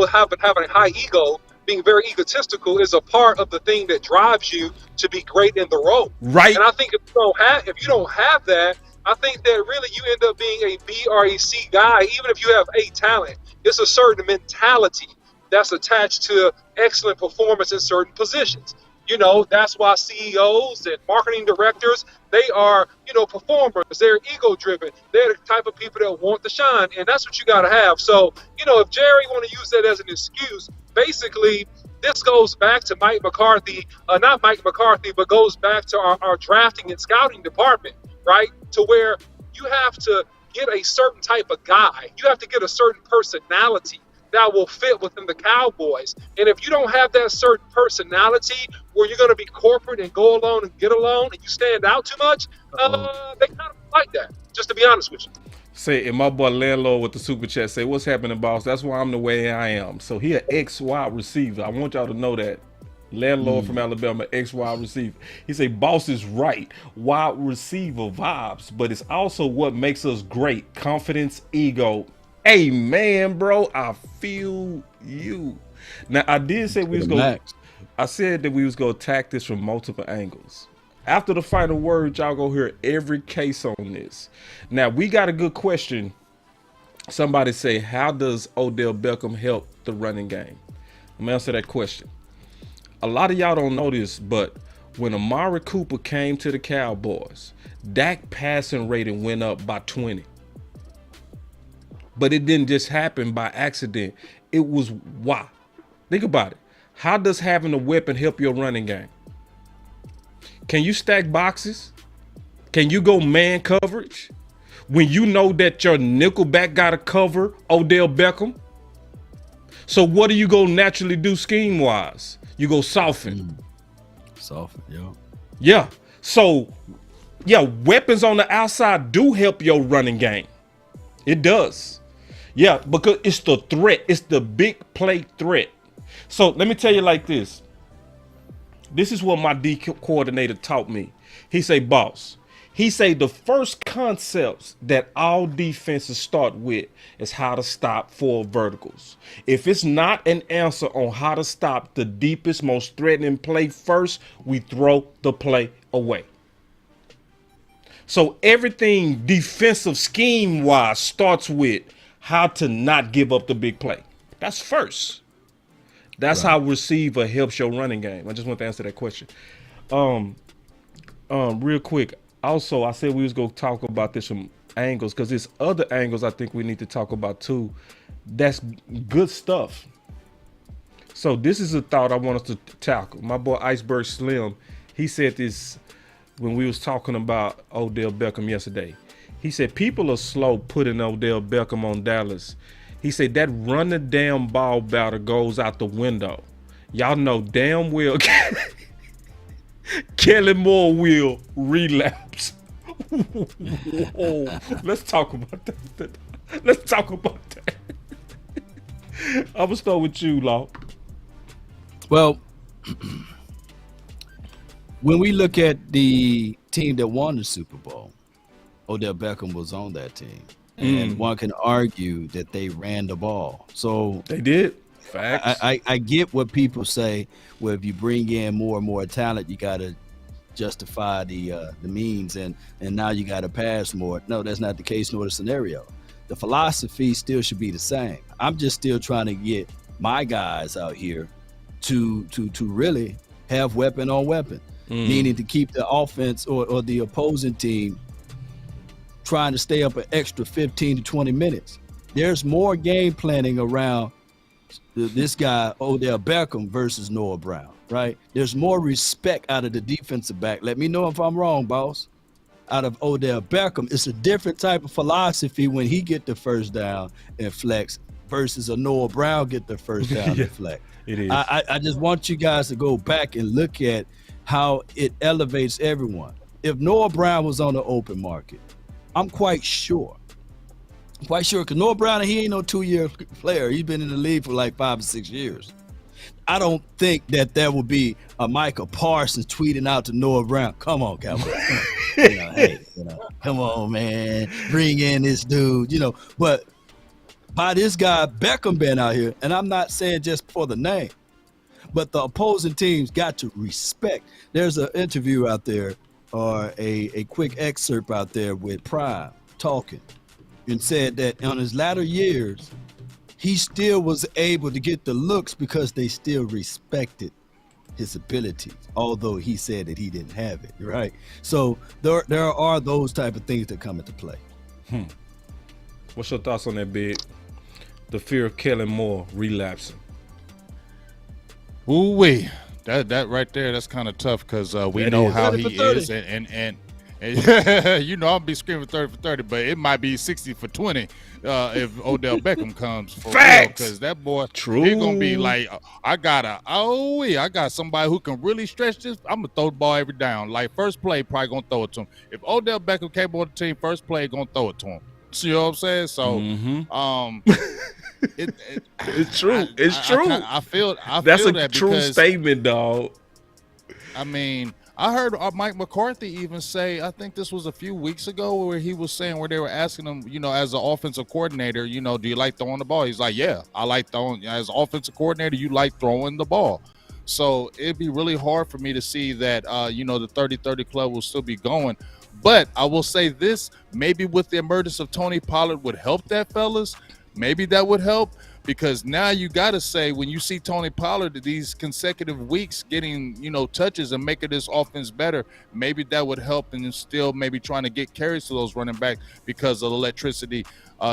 having a high ego, being very egotistical is a part of the thing that drives you to be great in the role. Right. And I think if you don't have that, I think that really you end up being a B or a C guy, even if you have A talent. It's a certain mentality that's attached to excellent performance in certain positions. You know, that's why CEOs and marketing directors, they are, performers. They're ego driven. They're the type of people that want to shine. And that's what you got to have. So, if Jerry want to use that as an excuse, basically, this goes back to Mike McCarthy, not Mike McCarthy, but goes back to our drafting and scouting department, right? To where you have to get a certain type of guy. You have to get a certain personality that will fit within the Cowboys. And if you don't have that certain personality where you're going to be corporate and go alone and get alone and you stand out too much, they kind of like that, just to be honest with you. Say, and my boy Landlord with the super chat say, "What's happening, boss? That's why I'm the way I am." So he an ex wide receiver. I want y'all to know that. Landlord from Alabama, ex wide receiver. He say, "Boss is right. Wide receiver vibes, but it's also what makes us great. Confidence, ego." Hey man, bro, I feel you. Now I did say we was going. I said that we was gonna attack this from multiple angles. After the final word, y'all go hear every case on this. Now we got a good question. Somebody say, how does Odell Beckham help the running game? I'm gonna answer that question. A lot of y'all don't know this, but when Amari Cooper came to the Cowboys, Dak passing rating went up by 20. But it didn't just happen by accident. It was why. Think about it. How does having a weapon help your running game? Can you stack boxes? Can you go man coverage? When you know that your nickelback got to cover Odell Beckham? So what do you go naturally do scheme-wise? You go soften. Soften, yeah. Yeah. So, yeah, weapons on the outside do help your running game. It does. Yeah, because it's the threat. It's the big play threat. So let me tell you like this. This is what my D coordinator taught me. He say, boss, he say the first concepts that all defenses start with is how to stop four verticals. If it's not an answer on how to stop the deepest, most threatening play first, we throw the play away. So everything defensive scheme-wise starts with how to not give up the big play. That's first. That's how receiver helps your running game. I just want to answer that question. Real quick. Also, I said we was going to talk about this from angles because there's other angles I think we need to talk about too. That's good stuff. So this is a thought I want us to tackle. My boy Iceberg Slim, he said this when we was talking about Odell Beckham yesterday. He said people are slow putting Odell Beckham on Dallas. He said that run the damn ball battle goes out the window. Y'all know damn well Kelly Moore will relapse. Whoa. Let's talk about that. Let's talk about that. I'm gonna start with you, Law. Well, when we look at the team that won the Super Bowl, Odell Beckham was on that team. And one can argue that they ran the ball. So they did. Facts. I get what people say. Well, if you bring in more and more talent, you got to justify the means, and now you got to pass more. No, that's not the case nor the scenario. The philosophy still should be the same. I'm just still trying to get my guys out here to really have weapon on weapon, meaning to keep the offense or the opposing team trying to stay up an extra 15 to 20 minutes. There's more game planning around this guy, Odell Beckham, versus Noah Brown, right? There's more respect out of the defensive back. Let me know if I'm wrong, boss. Out of Odell Beckham, it's a different type of philosophy when he get the first down and flex versus a Noah Brown get the first down and flex. It is. I just want you guys to go back and look at how it elevates everyone. If Noah Brown was on the open market, I'm quite sure because Noah Brown, he ain't no 2-year player. He's been in the league for like 5 or 6 years. I don't think that there will be a Micah Parsons tweeting out to Noah Brown, come on, Cowboys. Come on, man. Bring in this dude, But by this guy, Beckham being out here, and I'm not saying just for the name, but the opposing teams got to respect. There's an interview out there or a quick excerpt out there with Prime talking and said that on his latter years, he still was able to get the looks because they still respected his abilities, although he said that he didn't have it, right? So there are those type of things that come into play. What's your thoughts on that, Big? The fear of Kelly Moore relapsing. Ooh-wee. That right there, that's kind of tough because we know how he is, and I'll be screaming 30 for 30, but it might be 60 for 20 if Odell Beckham comes for real, because that boy, he's gonna be like, I got somebody who can really stretch this. I'm gonna throw the ball every down. Like first play, probably gonna throw it to him. If Odell Beckham came on the team, first play gonna throw it to him. See what I'm saying? So, it's true. It's true. I feel that's a that true statement, dog. I mean, I heard Mike McCarthy even say, I think this was a few weeks ago, where he was saying, where they were asking him, as an offensive coordinator, do you like throwing the ball? He's like, yeah, I like throwing. As an offensive coordinator, you like throwing the ball. So it'd be really hard for me to see that, the 30-30 club will still be going. But I will say this, maybe with the emergence of Tony Pollard would help that, fellas. Maybe that would help, because now you got to say, when you see Tony Pollard these consecutive weeks getting, touches and making this offense better, maybe that would help, and still maybe trying to get carries to those running backs because of the electricity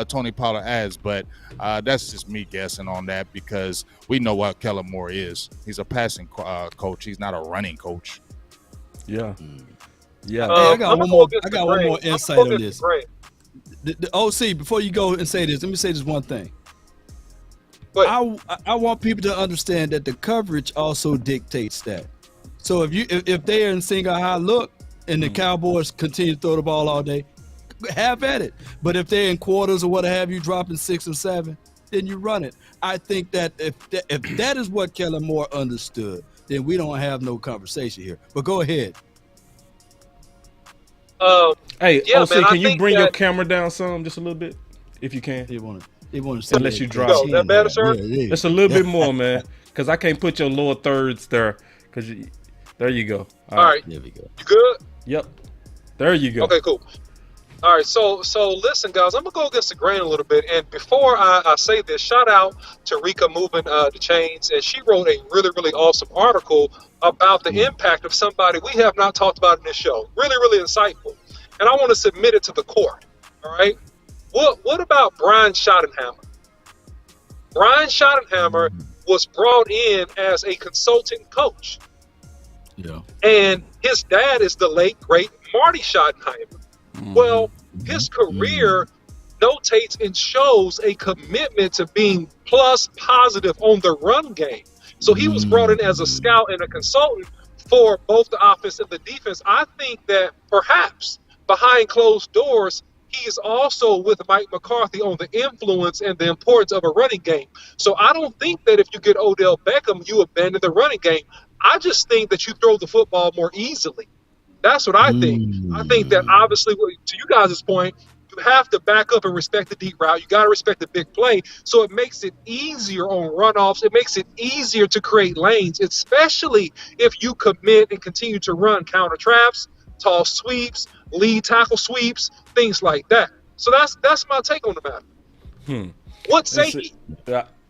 Tony Pollard adds. But that's just me guessing on that, because we know what Kellen Moore is. He's a passing coach. He's not a running coach. Yeah. Yeah. Hey, I got one more insight on this. The OC, before you go and say this, let me say this one thing. I want people to understand that the coverage also dictates that. So if they're in single high look and the Cowboys continue to throw the ball all day, have at it. But if they're in quarters or what have you, dropping 6 or 7, then you run it. I think that if that is what Kellen Moore understood, then we don't have no conversation here. But go ahead. Hey, yeah, OC, man, can you bring your camera down some, just a little bit, if you can? They want to see unless you drop. Is that better, sir? Yeah. Just a little bit more, man, because I can't put your lower thirds there. There you go. All right. There we go. You good? Yep. There you go. Okay, cool. All right, so listen, guys, I'm gonna go against the grain a little bit, and before I say this, shout out to Rika Moving the Chains, and she wrote a really, really awesome article about the impact of somebody we have not talked about in this show. Really, really insightful, and I want to submit it to the court. All right, what about Brian Schottenheimer? Brian Schottenheimer was brought in as a consulting coach. Yeah. And his dad is the late, great Marty Schottenheimer. Well, his career notates and shows a commitment to being plus positive on the run game. So he was brought in as a scout and a consultant for both the offense and the defense. I think that perhaps behind closed doors, he is also with Mike McCarthy on the influence and the importance of a running game. So I don't think that if you get Odell Beckham, you abandon the running game. I just think that you throw the football more easily. That's what I think. I think that obviously, to you guys' point, you have to back up and respect the deep route. You got to respect the big play. So it makes it easier on runoffs. It makes it easier to create lanes, especially if you commit and continue to run counter traps, toss sweeps, lead tackle sweeps, things like that. So that's my take on the matter. What say he?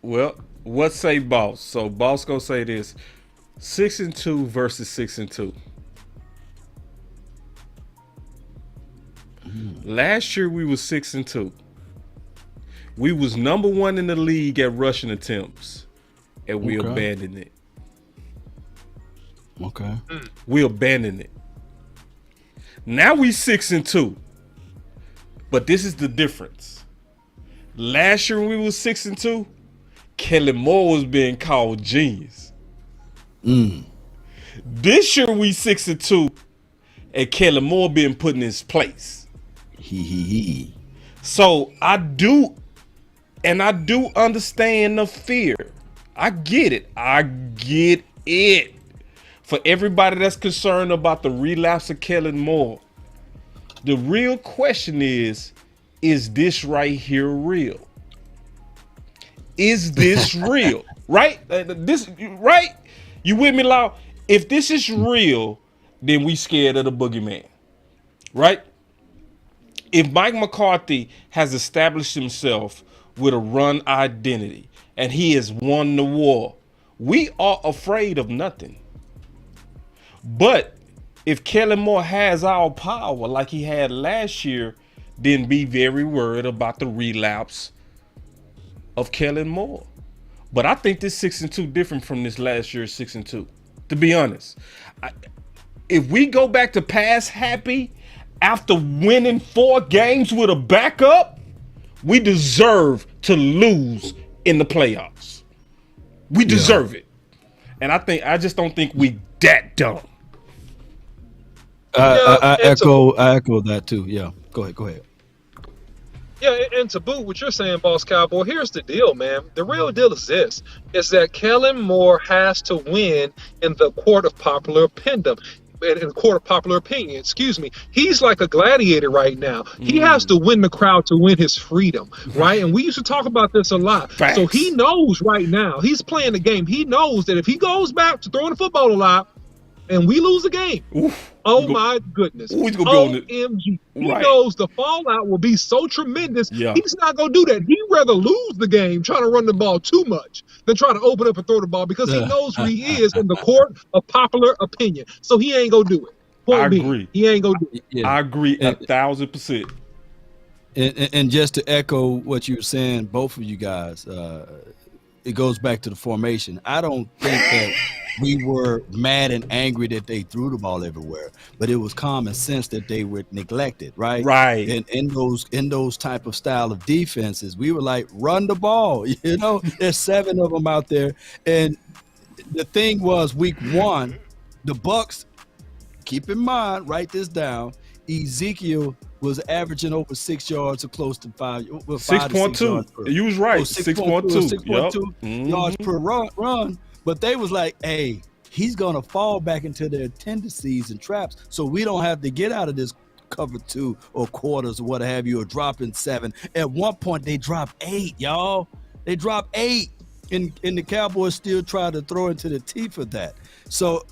Well, what say Boss? So Boss gonna say this: 6-2 versus 6-2. Last year we was 6-2. We was number 1 in the league at rushing attempts, and we abandoned it. Okay. We abandoned it. Now we 6-2. But this is the difference. Last year when we was 6-2, Kellen Moore was being called genius. This year we 6-2, and Kellen Moore being put in his place. So I do understand the fear. I get it. For everybody that's concerned about the relapse of Kellen Moore, the real question is this right here real? Is this real? Right? Right? You with me, Lau? If this is real, then we scared of the boogeyman. Right? If Mike McCarthy has established himself with a run identity and he has won the war, we are afraid of nothing. But if Kellen Moore has our power like he had last year, then be very worried about the relapse of Kellen Moore. But I think this 6-2 different from this last year's 6-2. To be honest, if we go back to pass happy after winning 4 games with a backup, we deserve to lose in the playoffs. We deserve it. And I just don't think we that dumb. I echo that too. Yeah. Go ahead. Yeah, and to boot what you're saying, Boss Cowboy, here's the deal, man. The real deal is this, is that Kellen Moore has to win in the court of popular opinion. He's like a gladiator right now. He has to win the crowd to win his freedom, right? And we used to talk about this a lot. Facts. So he knows right now, he's playing the game. He knows that if he goes back to throwing the football a lot and we lose the game, my goodness, OMG. He knows the fallout will be so tremendous, he's not going to do that. He'd rather lose the game trying to run the ball too much than trying to open up and throw the ball because he knows who he is in the court of popular opinion. So he ain't going to do it. I agree. He ain't going to do it. Yeah. I agree 1,000%. And just to echo what you were saying, both of you guys, it goes back to the formation. I don't think that we were mad and angry that they threw the ball everywhere, but it was common sense that they were neglected, right? Right. And in those type of style of defenses, we were like, run the ball. You know, there's 7 of them out there. And the thing was, week 1, the Bucks, keep in mind, write this down, Ezekiel was averaging over 6 yards or close to 6.2. You was right. 6.2 yards per run. But they was like, hey, he's going to fall back into their tendencies and traps, so we don't have to get out of this cover 2 or quarters or what have you, or dropping 7. At one point, they dropped 8, y'all. They dropped 8, and the Cowboys still tried to throw into the teeth of that. So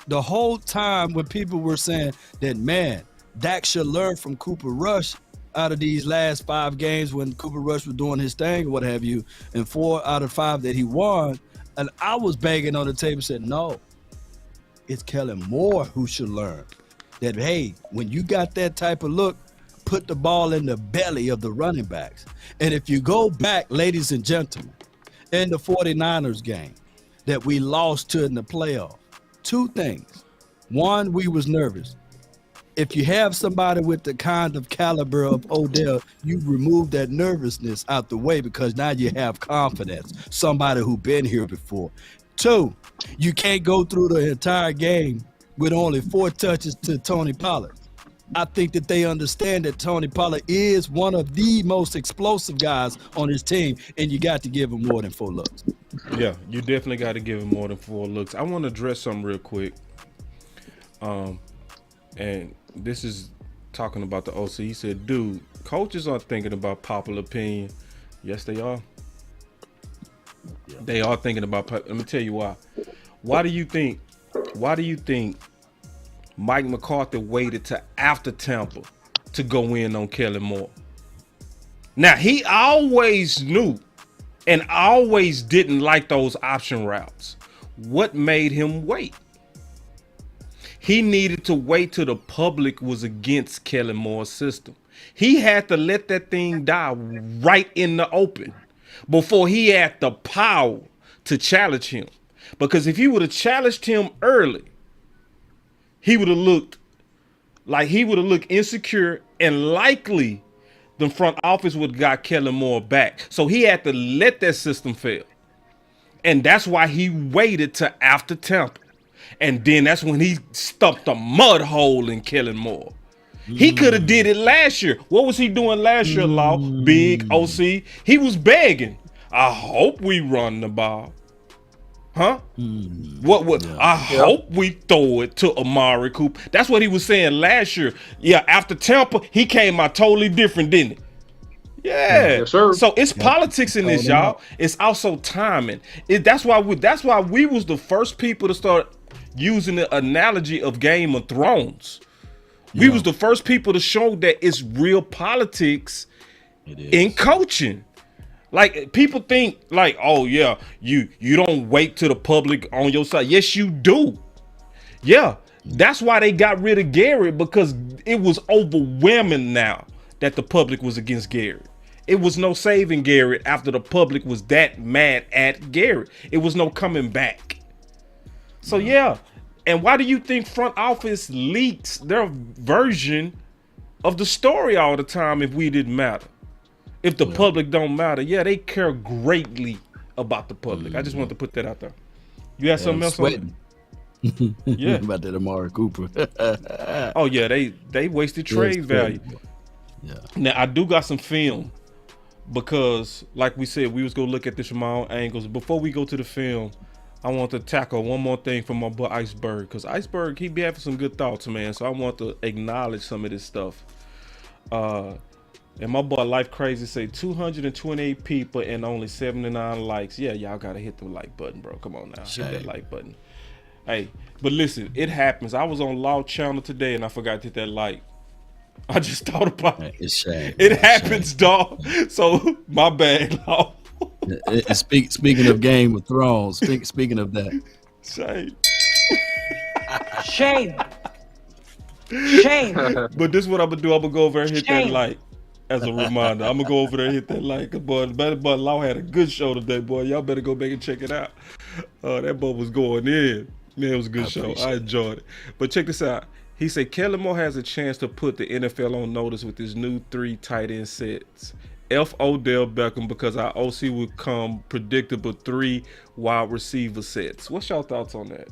the whole time when people were saying that, man, Dak should learn from Cooper Rush out of these last 5 games when Cooper Rush was doing his thing or what have you, and 4 out of 5 that he won, and I was banging on the table and said, no, it's Kellen Moore who should learn that, hey, when you got that type of look, put the ball in the belly of the running backs. And if you go back, ladies and gentlemen, in the 49ers game that we lost to in the playoff, 2 things. One, we was nervous. if you have somebody with the kind of caliber of Odell, you remove that nervousness out the way because now you have confidence. Somebody who been here before. Two, you can't go through the entire game with only 4 touches to Tony Pollard. I think that they understand that Tony Pollard is one of the most explosive guys on his team, and you got to give him more than 4 looks. Yeah, you definitely got to give him more than 4 looks. I want to address something real quick. And this is talking about the OC. He said, dude, coaches aren't thinking about popular opinion. Yes, they are. Yeah. They are thinking about, let me tell you why. Why do you think Mike McCarthy waited to after Tampa to go in on Kellen Moore? Now, he always knew and always didn't like those option routes. What made him wait? He needed to wait till the public was against Kellen Moore's system. He had to let that thing die right in the open before he had the power to challenge him. Because if he would have challenged him early, he would have looked insecure, and likely the front office would have got Kellen Moore back. So he had to let that system fail. And that's why he waited till after Tampa. And then that's when he stumped a mud hole in Kellen Moore. He could have did it last year. What was he doing last year, Law? Big OC. He was begging. I hope we run the ball. Huh? What? Yeah. I hope we throw it to Amari Cooper. That's what he was saying last year. Yeah, after Tampa, he came out totally different, didn't he? Yeah. Yes, sir. So it's politics in this, y'all. It's also timing. That's why we was the first people to start using the analogy of Game of Thrones. We was the first people to show that it's real politics in coaching. Like, people think like, oh yeah, you don't wait till the public on your side. Yes, you do. Yeah, that's why they got rid of Garrett, because it was overwhelming now that the public was against Garrett. It was no saving Garrett after the public was that mad at Garrett. It was no coming back. So yeah, and why do you think front office leaks their version of the story all the time if we didn't matter? If the public don't matter, yeah, they care greatly about the public. I just want to put that out there. You had something else on it? Yeah, about that Amari Cooper. Oh yeah, they wasted trade value. Yeah. Now I do got some film, because like we said, we was gonna look at this from our own angles. Before we go to the film, I want to tackle one more thing from my boy Iceberg, because Iceberg, he be having some good thoughts, man. So I want to acknowledge some of this stuff. And my boy Life Crazy say 228 people and only 79 likes. Yeah, y'all gotta hit the like button, bro. Come on now, hit that like button. Hey, but listen, it happens. I was on Law channel today and I forgot to hit that like. I just thought about it. It's shame. It happens, dog. So my bad, Law. Speaking of Game of Thrones, speaking of that. Shame. But this is what I'm gonna do. I'm gonna go over and hit that like. As a reminder, I'm gonna go over there and hit that like. Boy, Law had a good show today, boy. Y'all better go back and check it out. That boy was going in. Man, it was a good show. I enjoyed it. But check this out. He said Kellen Moore has a chance to put the NFL on notice with his new 3 tight end sets. F. Odell Beckham, because our OC would come predictable 3 wide receiver sets. What's y'all thoughts on that?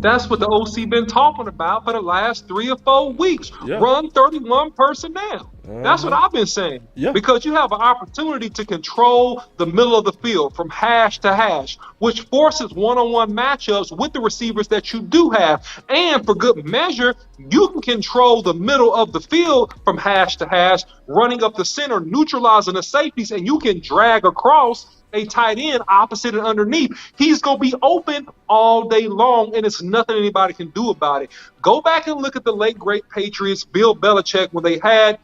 That's what the OC been talking about for the last 3 or 4 weeks. Yeah. Run 31 personnel. That's what I've been saying. Yeah. Because you have an opportunity to control the middle of the field from hash to hash, which forces one-on-one matchups with the receivers that you do have. And for good measure, you can control the middle of the field from hash to hash, running up the center, neutralizing the safeties, and you can drag across a tight end opposite and underneath. He's going to be open all day long, and it's nothing anybody can do about it. Go back and look at the late, great Patriots, Bill Belichick, when they had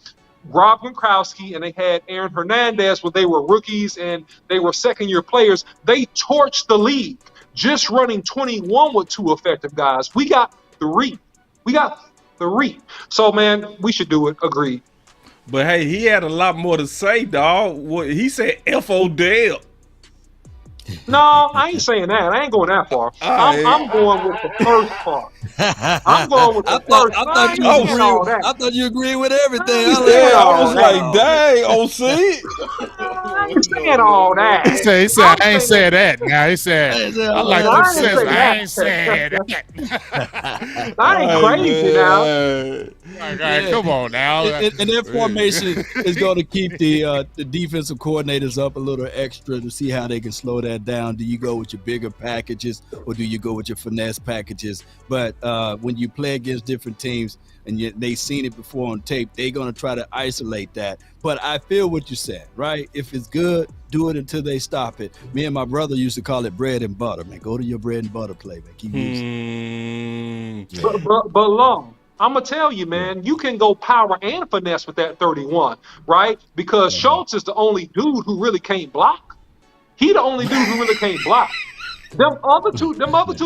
Rob Gronkowski and they had Aaron Hernandez when they were rookies and they were second-year players. They torched the league just running 21 with 2 effective guys. We got 3. So, man, we should do it. Agreed. But, hey, he had a lot more to say, dog. He said F. Odell. No, I ain't saying that. I ain't going that far. right. I'm going with the first part. I'm going with the first. I ain't saying all that. I thought you agreed with everything. I ain't I saying like Yeah, I all was that. like, dang, OC. I ain't saying all that. He said, I'm I ain't saying, said that. Now he said, I like no, them I ain't scissors. say I ain't that. said that. I ain't crazy now. Man. All right, come on now. And that formation is going to keep the defensive coordinators up a little extra to see how they can slow that down. Do you go with your bigger packages or do you go with your finesse packages? But when you play against different teams and they've seen it before on tape, they're going to try to isolate that. But I feel what you said, right? If it's good, do it until they stop it. Me and my brother used to call it bread and butter, man. Go to your bread and butter play, man. Keep using it. But long, I'm gonna tell you, man, you can go power and finesse with that 31, right? Because Schultz is the only dude who really can't block. He the only dude who really can't block. Them other two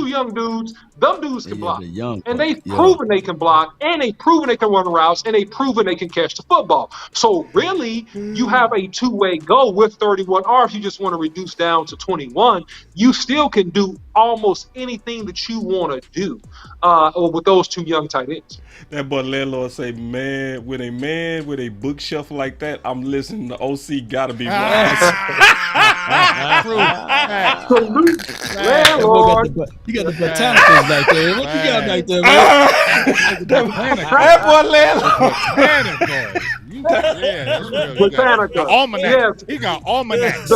young dudes, them dudes can block. And they've proven they can block, and they've proven they can run routes, and they've proven they can catch the football. So really, you have a two-way go with 31. Or if you just want to reduce down to 21, you still can do almost anything that you want to do with those two young tight ends. That boy landlord say, man with a bookshelf like that, I'm listening to OC gotta be wise. Landlord. You got the botanicals back there. What you got back there, man? That boy landlord. Yeah, that's real. Botanica. Almanac. Yes. He got almanacs.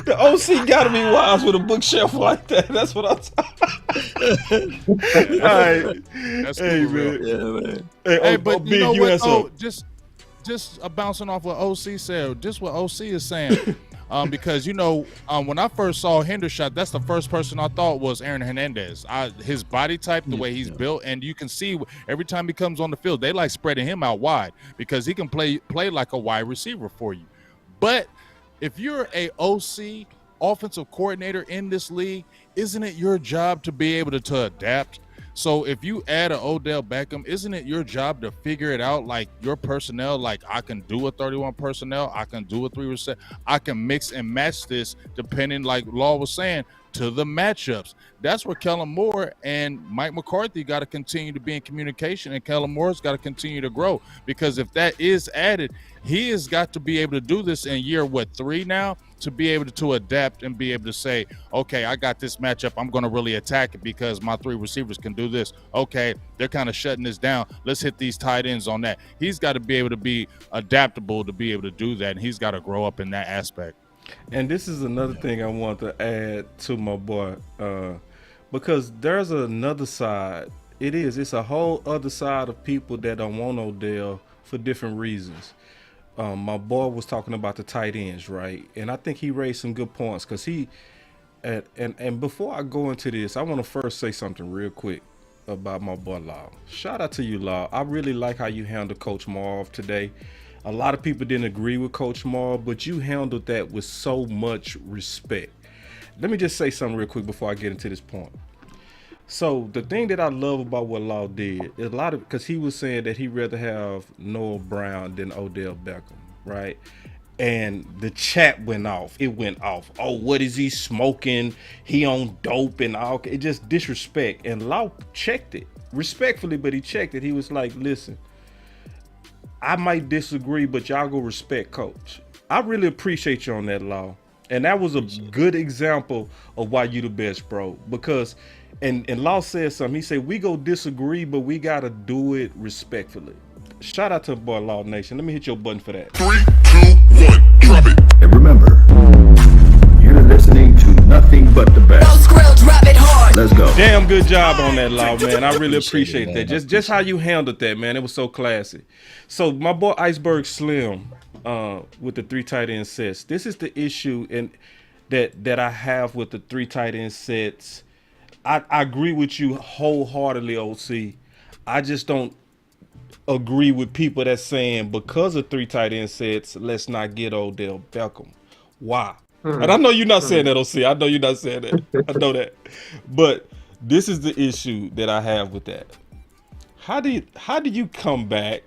The OC gotta be wise with a bookshelf like that. That's what I'm talking. All right. That's Hey, cool, man. Yeah, man. Hey, but you know what? Oh, Just bouncing off what OC said, just what OC is saying. Because when I first saw Hendershot, that's the first person I thought was Aaron Hernandez. His body type, the way he's built, and you can see every time he comes on the field, they like spreading him out wide because he can play like a wide receiver for you. But if you're a OC offensive coordinator in this league, isn't it your job to be able to adapt? So if you add an Odell Beckham, isn't it your job to figure it out, like your personnel, like I can do a 31 personnel, I can do a 3 receiver, I can mix and match this depending, like Law was saying, to the matchups. That's where Kellen Moore and Mike McCarthy got to continue to be in communication, and Kellen Moore's got to continue to grow, because if that is added, he has got to be able to do this in year 3 now, to be able to adapt and be able to say, okay, I got this matchup, I'm going to really attack it because my 3 receivers can do this. Okay, they're kind of shutting this down, let's hit these tight ends on that. He's got to be able to be adaptable to be able to do that, and he's got to grow up in that aspect. And this is another thing I want to add to my boy, because there's another side. It's a whole other side of people that don't want Odell for different reasons. My boy was talking about the tight ends, right? And I think he raised some good points, because and before I go into this, I want to first say something real quick about my boy Law. Shout out to you, Law. I really like how you handled Coach Marv today. A lot of people didn't agree with Coach Marv, but you handled that with so much respect. Let me just say something real quick before I get into this point. So the thing that I love about what Law did, because he was saying that he'd rather have Noah Brown than Odell Beckham, right? And the chat went off. It went off. Oh, what is he smoking? He on dope and all. It just disrespect. And Law checked it respectfully, but he checked it. He was like, listen, I might disagree, but y'all go respect Coach. I really appreciate you on that, Law. And that was a good example of why you the best, bro. Because, and Law said something. He said, we go disagree, but we got to do it respectfully. Shout out to boy Law Nation. Let me hit your button for that. 3, 2, 1, drop it. And remember, you're listening to nothing but the best. Let's go. Damn good job on that, Law, man. I really appreciate that. Just how you handled that, man. It was so classy. So my boy Iceberg Slim, with the 3 tight end sets. This is the issue that I have with the 3 tight end sets. I agree with you wholeheartedly, OC. I just don't agree with people that's saying because of 3 tight end sets, let's not get Odell Beckham. Why? And I know you're not saying that, OC. I know you're not saying that. I know that. But this is the issue that I have with that. How do you come back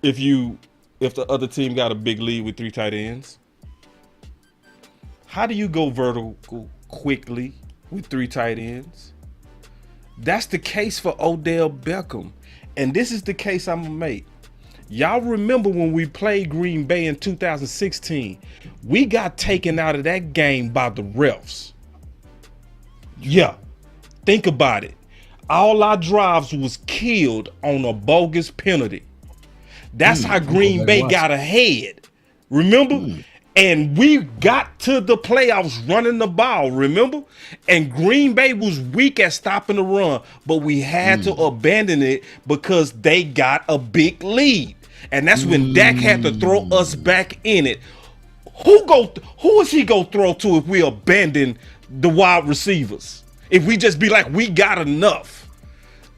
if you if the other team got a big lead with 3 tight ends? How do you go vertical quickly with 3 tight ends? That's the case for Odell Beckham. And this is the case I'm going to make. Y'all remember when we played Green Bay in 2016? We got taken out of that game by the refs. Yeah, think about it. All our drives was killed on a bogus penalty. That's how Green Bay got ahead. Remember? And we got to the playoffs running the ball, remember? And Green Bay was weak at stopping the run, but we had to abandon it because they got a big lead. And that's when Dak had to throw us back in it. Who is he go throw to if we abandon the wide receivers? If we just be like, we got enough.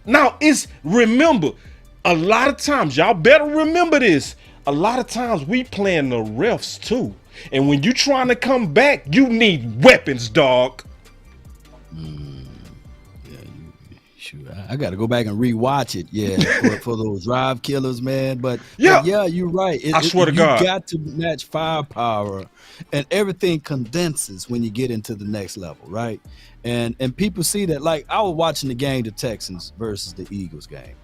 Now, remember, a lot of times, y'all better remember this. A lot of times we playing the refs too. And when you trying to come back, you need weapons, dog. I got to go back and rewatch it. Yeah, for those drive killers, man. But yeah, you're right. I swear to God, you got to match firepower, and everything condenses when you get into the next level, right? And people see that. Like I was watching the game, the Texans versus the Eagles game,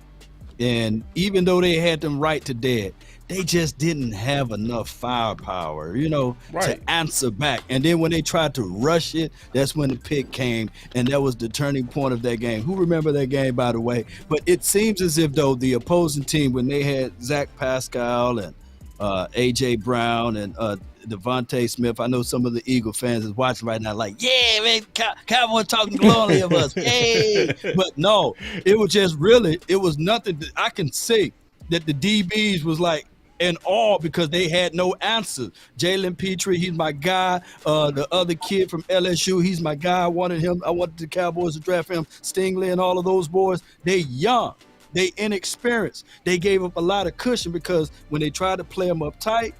and even though they had them right to dead, they just didn't have enough firepower, to answer back. And then when they tried to rush it, that's when the pick came, and that was the turning point of that game. Who remember that game, by the way? But it seems as if, though, the opposing team, when they had Zach Pascal and A.J. Brown and Devontae Smith, I know some of the Eagle fans is watching right now like, yeah, man, Cowboys talking glowingly of us. Hey! But no, it was just really, it was nothing that I can say that the DBs was like, and all because they had no answers. Jalen Petrie, he's my guy. The other kid from LSU, he's my guy. I wanted the Cowboys to draft him. Stingley and all of those boys, they young. They inexperienced. They gave up a lot of cushion because when they tried to play him up tight,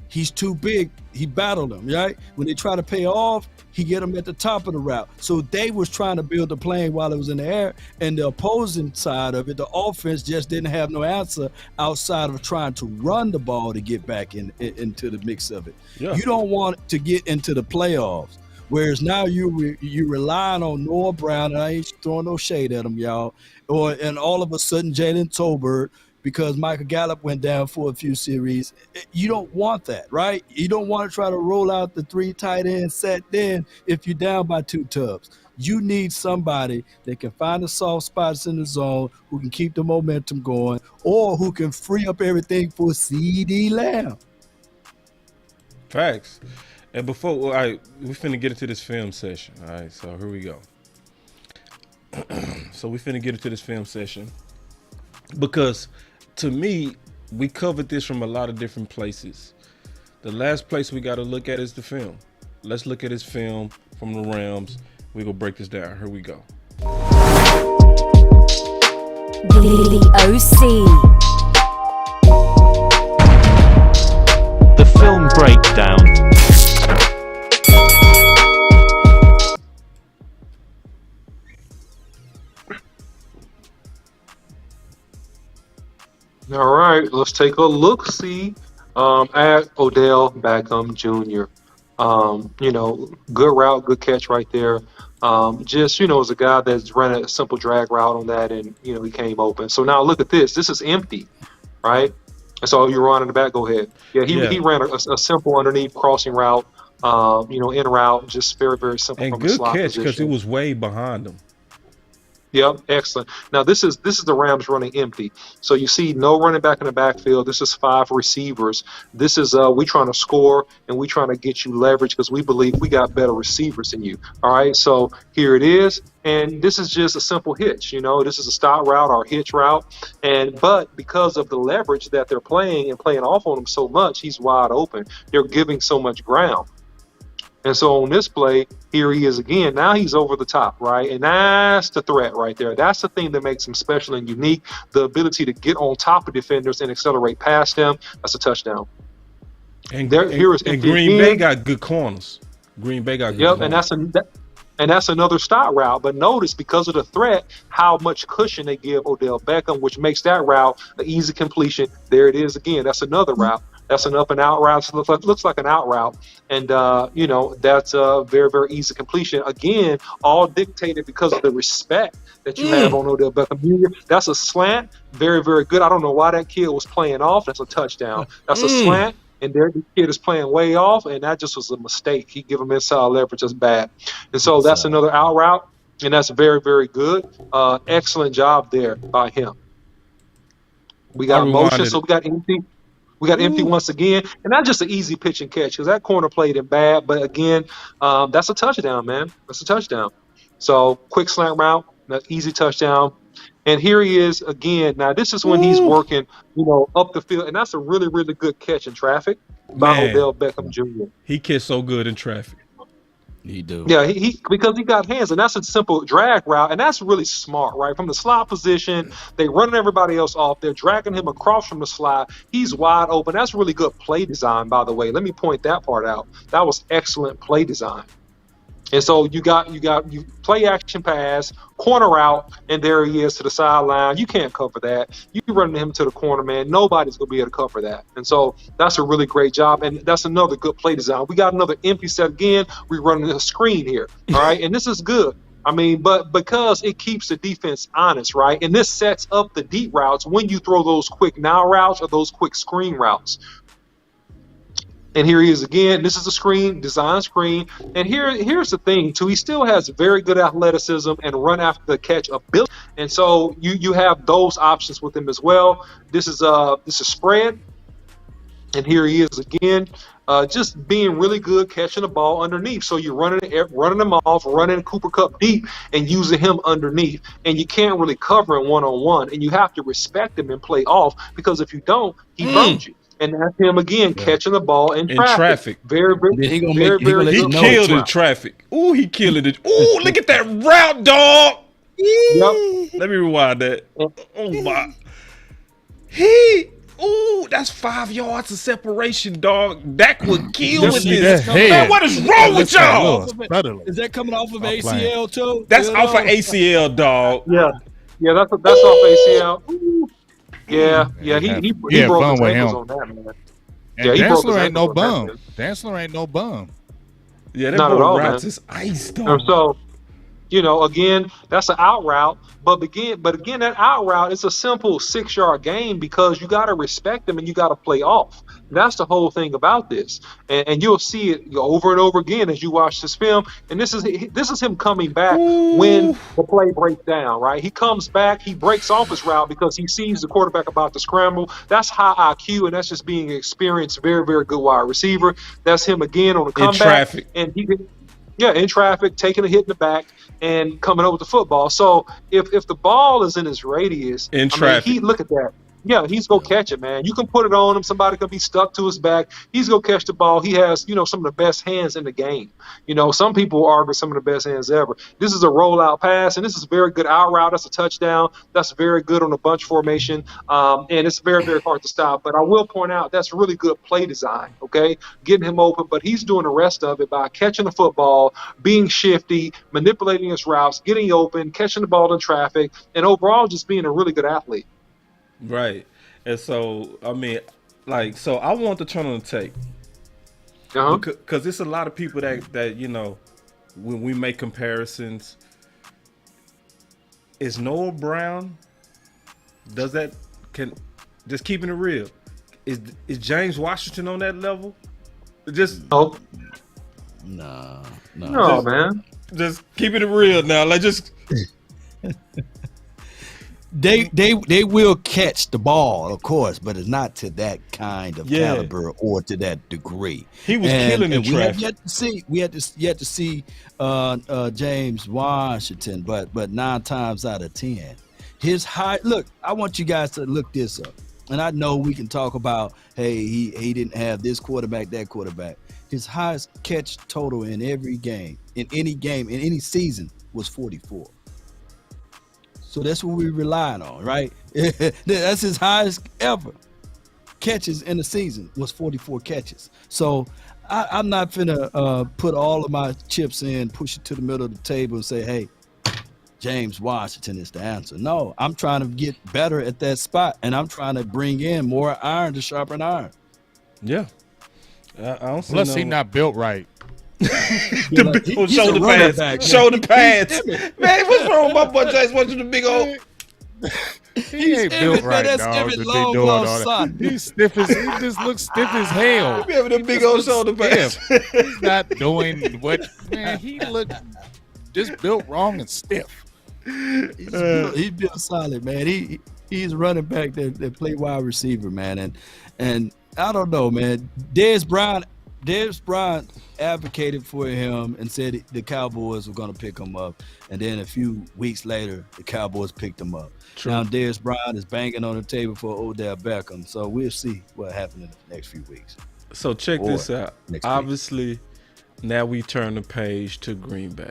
he's too big. He battled them, right? When they try to pay off, he get them at the top of the route. So they was trying to build the plane while it was in the air, and the opposing side of it, the offense just didn't have no answer outside of trying to run the ball to get back into the mix of it. Yeah. You don't want to get into the playoffs, whereas now you relying on Noah Brown, and I ain't throwing no shade at him, y'all, and all of a sudden Jalen Tolbert, because Michael Gallup went down for a few series. You don't want that, right? You don't want to try to roll out the 3 tight end set then if you're down by 2 tubs. You need somebody that can find the soft spots in the zone, who can keep the momentum going, or who can free up everything for CeeDee Lamb. Facts. And before, we finna get into this film session. All right, so here we go. So we finna get into this film session because, to me, we covered this from a lot of different places. The last place we got to look at is the film. Let's look at his film from the Rams. We're going to break this down. Here we go. The OC. The film breakdown. All right, let's take a look-see at Odell Beckham Jr. Good route, good catch right there. As a guy that's ran a simple drag route on that, and, he came open. So now look at this. This is empty, right? And so you're running the back. Go ahead. He ran a simple underneath crossing route, in route, just very, very simple. And from good the slot catch because position. it was way behind him. Yep, excellent. Now this is the Rams running empty. So you see no running back in the backfield. This is 5 receivers. This is we trying to score, and we trying to get you leverage because we believe we got better receivers than you. All right, so here it is, and this is just a simple hitch. This is a stop route or hitch route, but because of the leverage that they're playing off on him so much, he's wide open. They're giving so much ground. And so on this play, here he is again. Now he's over the top, right? And that's the threat right there. That's the thing that makes him special and unique, the ability to get on top of defenders and accelerate past them. That's a touchdown. And Green Bay got good corners. Green Bay got good corners. And that's another stop route. But notice, because of the threat, how much cushion they give Odell Beckham, which makes that route an easy completion. There it is again. That's another route. That's an up and out route. So looks like an out route. And, that's a very, very easy completion. Again, all dictated because of the respect that you have on Odell Beckham Jr. That's a slant. Very, very good. I don't know why that kid was playing off. That's a touchdown. That's a slant. And there the kid is playing way off, and that just was a mistake. He gave him inside leverage just bad. And so that's another out route, and that's very, very good. Excellent job there by him. We got motion, so we got empty. We got empty once again, and that's just an easy pitch and catch because that corner played him bad. But again, that's a touchdown, man. That's a touchdown. So quick slant route, that easy touchdown. And here he is again. Now, this is when he's working, up the field. And that's a really, really good catch in traffic by Odell Beckham Jr. He catch so good in traffic. He do. Yeah, because he got hands. And that's a simple drag route. And that's really smart, right? From the slot position, they running everybody else off. They're dragging him across from the slot. He's wide open. That's really good play design, by the way. Let me point that part out. That was excellent play design. And so you play action pass, corner out, and there he is to the sideline. You can't cover that. You run him to the corner, man. Nobody's going to be able to cover that. And so that's a really great job, and that's another good play design. We got another empty set again. We're running a screen here, all right? And this is good. I mean, but because it keeps the defense honest, right? And this sets up the deep routes when you throw those quick now routes or those quick screen routes. And here he is again. This is a screen, design screen. And here's the thing, too. He still has very good athleticism and run after the catch ability. And so you have those options with him as well. This is spread. And here he is again, just being really good catching the ball underneath. So you're running him off, running Cooper Kupp deep, and using him underneath. And you can't really cover him one-on-one. And you have to respect him and play off, because if you don't, he burns you. And that's him again catching the ball in traffic. Very, very, he killed in traffic. Ooh, he killed it. Ooh, look at that route, dog. Yep. Let me rewind that. Oh my. That's 5 yards of separation, dog. Dak would kill with this. Man, what is wrong with y'all? Is that coming off of ACL too? That's off of ACL, dog. Yeah, that's off ACL. Ooh. Yeah, he broke his ankles on that, man. And Dantzler ain't no bum. Dantzler ain't no bum. Yeah, that not at all, man. Is ice, dog. And so, again, that's an out route. But again, that out route is a simple 6-yard gain because you got to respect them and you got to play off. That's the whole thing about this, and you'll see it over and over again as you watch this film. And this is him coming back when the play breaks down. Right, he comes back, he breaks off his route because he sees the quarterback about to scramble. That's high IQ, and that's just being experienced, very, very good wide receiver. That's him again on the comeback. In traffic. And in traffic, taking a hit in the back and coming over with the football. So if the ball is in his radius, traffic, look at that. Yeah, he's going to catch it, man. You can put it on him. Somebody could be stuck to his back. He's going to catch the ball. He has, some of the best hands in the game. Some people argue some of the best hands ever. This is a rollout pass, and this is a very good out route. That's a touchdown. That's very good on a bunch formation, and it's very, very hard to stop. But I will point out that's really good play design, okay, getting him open. But he's doing the rest of it by catching the football, being shifty, manipulating his routes, getting open, catching the ball in traffic, and overall just being a really good athlete. Right. And so, I mean, so I want to turn on the tape. Because it's a lot of people that when we make comparisons, is Noah Brown, just keeping it real, is James Washington on that level? No, man. Just keeping it real now. They will catch the ball, of course, but it's not to that kind of caliber or to that degree. He was killing in traffic. We had to see James Washington, but 9 times out of 10, his high. Look, I want you guys to look this up, and I know we can talk about, hey, he didn't have this quarterback, that quarterback. His highest catch total in every game, in any season, was 44. So that's what we're relying on, right? That's his highest ever catches in the season, was 44 catches. So I'm not finna put all of my chips in, push it to the middle of the table and say, hey, James Washington is the answer. No, I'm trying to get better at that spot, and I'm trying to bring in more iron to sharpen iron. Yeah. I don't see Plus, he not built right. the big old he's a shoulder running pads. back, man. Shoulder pads. Man, what's wrong with my boy James? What's the big old? He ain't built right, that's dog, Emmett to be long doing all lost that. son. He's stiff as he just looks stiff as hell. He having them big old shoulder pads. He's not doing what, man. He looked just built wrong and stiff. He's built solid, man. He's a running back that play wide receiver, man. And I don't know, man. Dez Bryant advocated for him and said the Cowboys were going to pick him up. And then a few weeks later, the Cowboys picked him up. True. Now Dez Bryant is banging on the table for Odell Beckham. So we'll see what happens in the next few weeks. So check this out. Next Obviously, now we turn the page to Green Bay.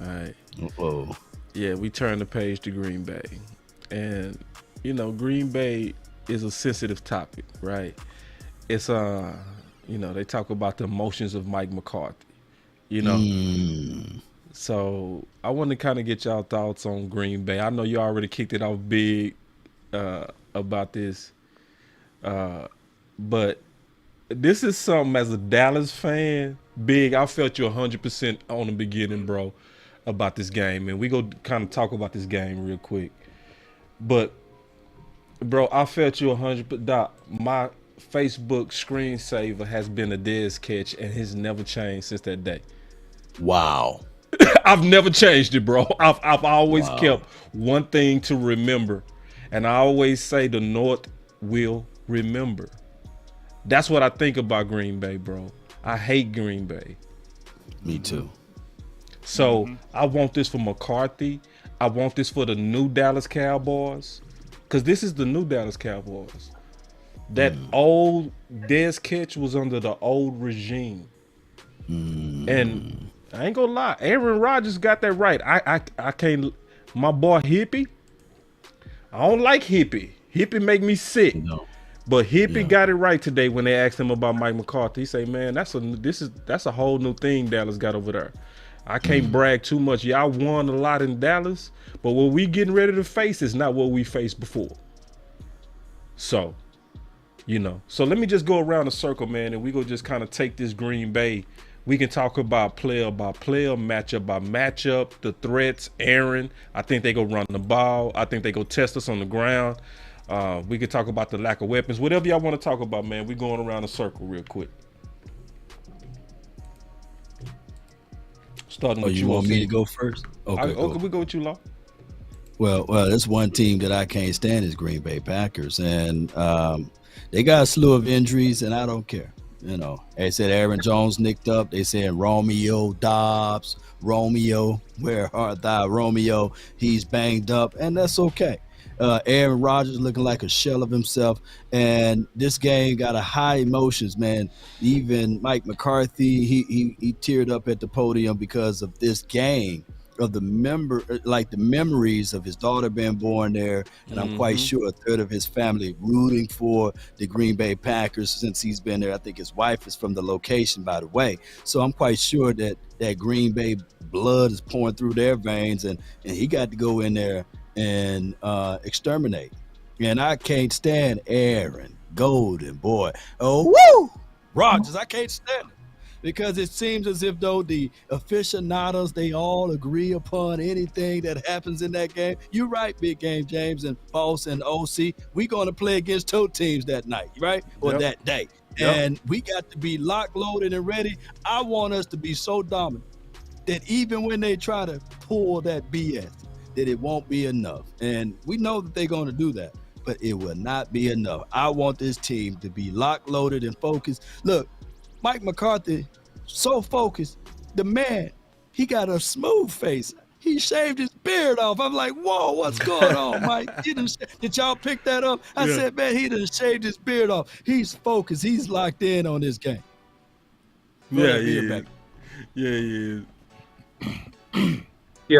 All right. Oh. Yeah, we turn the page to Green Bay. And, you know, Green Bay is a sensitive topic, right? It's, you know, they talk about the emotions of Mike McCarthy, you know? So I want to kind of get y'all thoughts on Green Bay. I know you already kicked it off big about this, but this is something as a Dallas fan, big. I felt you 100% on the beginning, bro, about this game, and we go kind of talk about this game real quick. But, bro, I felt you 100%. My Facebook screensaver has been a Dez catch, and has never changed since that day. Wow. I've never changed it, bro. I've always kept one thing to remember, and I always say the North will remember. That's what I think about Green Bay, bro. I hate Green Bay. Me too. So I want this for McCarthy. I want this for the new Dallas Cowboys, because this is the new Dallas Cowboys. That old Dez catch was under the old regime. And I ain't gonna lie, Aaron Rodgers got that right. I can't, my boy Hippie, I don't like Hippie. Hippie make me sick. No. But Hippie got it right today when they asked him about Mike McCarthy. He say, man, that's a whole new thing Dallas got over there. I can't brag too much. Y'all won a lot in Dallas, but what we getting ready to face is not what we faced before. So, you know. So let me just go around the circle, man, and we go just kind of take this Green Bay. We can talk about player by player, matchup by matchup, the threats. Aaron, I think they go run the ball. I think they go test us on the ground. We can talk about the lack of weapons. Whatever y'all want to talk about, man, we going around the circle real quick. Starting with you want me to go first? Okay, okay, we go with you, Law. Well, that's one team that I can't stand is Green Bay Packers, and they got a slew of injuries, and I don't care. You know, they said Aaron Jones nicked up. They said Romeo Dobbs, where art thou, Romeo? He's banged up, and that's okay. Aaron Rodgers looking like a shell of himself, and this game got a high emotions, man. Even Mike McCarthy, he teared up at the podium because of this game, of the memories of his daughter being born there, and I'm quite sure a third of his family rooting for the Green Bay Packers since he's been there. I think his wife is from the location, by the way, so I'm quite sure that Green Bay blood is pouring through their veins, and he got to go in there and exterminate. And I can't stand Aaron Golden, boy. Oh, woo! Rodgers, I can't stand it. Because it seems as if though the aficionados, they all agree upon anything that happens in that game. You're right, Big Game James and Boss and OC. We're going to play against two teams that night, right? Or that day. And we got to be locked, loaded, and ready. I want us to be so dominant that even when they try to pull that BS, that it won't be enough. And we know that they're going to do that, but it will not be enough. I want this team to be locked, loaded, and focused. Look, Mike McCarthy, so focused. The man, he got a smooth face. He shaved his beard off. I'm like, whoa, what's going on, Mike? Did y'all pick that up? I said, man, he done shaved his beard off. He's focused. He's locked in on this game. Yeah,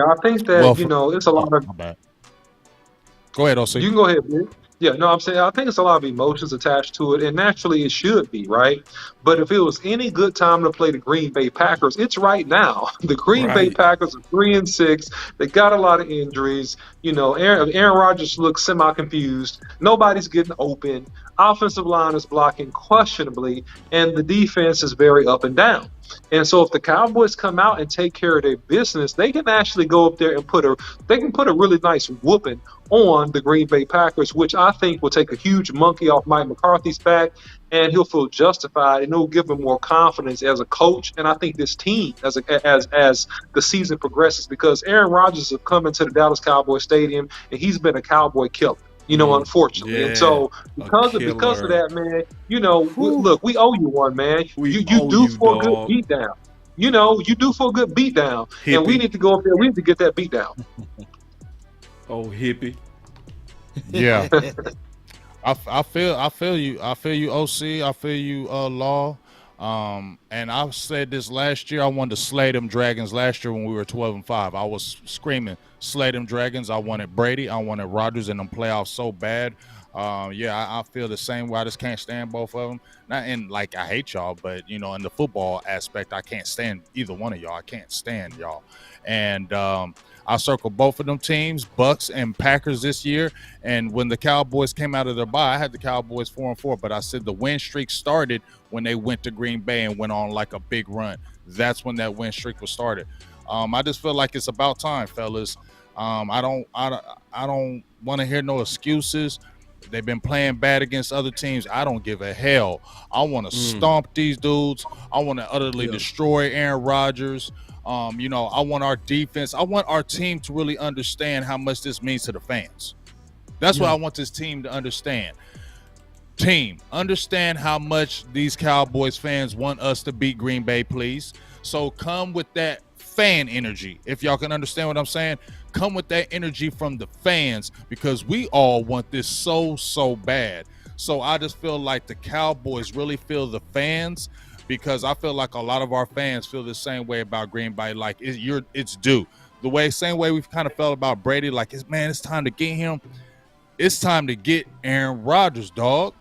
I think that, it's a lot of... Go ahead, OC. You can go ahead, man. Yeah, no, I'm saying I think it's a lot of emotions attached to it, and naturally it should be, right? But if it was any good time to play the Green Bay Packers, it's right now. The Green Bay Packers are 3-6. They got a lot of injuries. Aaron Rodgers looks semi-confused. Nobody's getting open. offensive line is blocking questionably, and the defense is very up and down. And so if the Cowboys come out and take care of their business, they can actually go up there and put a really nice whooping on the Green Bay Packers, which I think will take a huge monkey off Mike McCarthy's back, and he'll feel justified, and it'll give him more confidence as a coach. And I think this team, as the season progresses, because Aaron Rodgers has come into the Dallas Cowboy Stadium and he's been a Cowboy killer. Unfortunately. Yeah, and so because of that, man, we owe you one, man. You do for a good beatdown. You do for a good beatdown. Hippie. And we need to go up there. We need to get that beatdown. Oh, hippie. Yeah. I feel you, OC. I feel you, Law. And I said this last year. I wanted to slay them Dragons last year when we were 12-5. I was screaming, slay them Dragons. I wanted Brady. I wanted Rodgers in them playoffs so bad. I feel the same way. I just can't stand both of them. Not in like I hate y'all, but in the football aspect, I can't stand either one of y'all. I can't stand y'all. And I circled both of them teams, Bucks and Packers this year. And when the Cowboys came out of their bye, I had the Cowboys 4-4, but I said the win streak started when they went to Green Bay and went on like a big run. That's when that win streak was started. I just feel like it's about time, fellas. I don't want to hear no excuses. They've been playing bad against other teams. I don't give a hell. I want to stomp these dudes. I want to utterly destroy Aaron Rodgers. I want our defense. I want our team to really understand how much this means to the fans. That's what I want this team to understand. Team, understand how much these Cowboys fans want us to beat Green Bay, please. So come with that fan energy. If y'all can understand what I'm saying, come with that energy from the fans, because we all want this so bad. So I just feel like the Cowboys really feel the fans, because I feel like a lot of our fans feel the same way about Green Bay. Like it's due. The same way we've kind of felt about Brady. Like it's time to get him. It's time to get Aaron Rodgers, dog.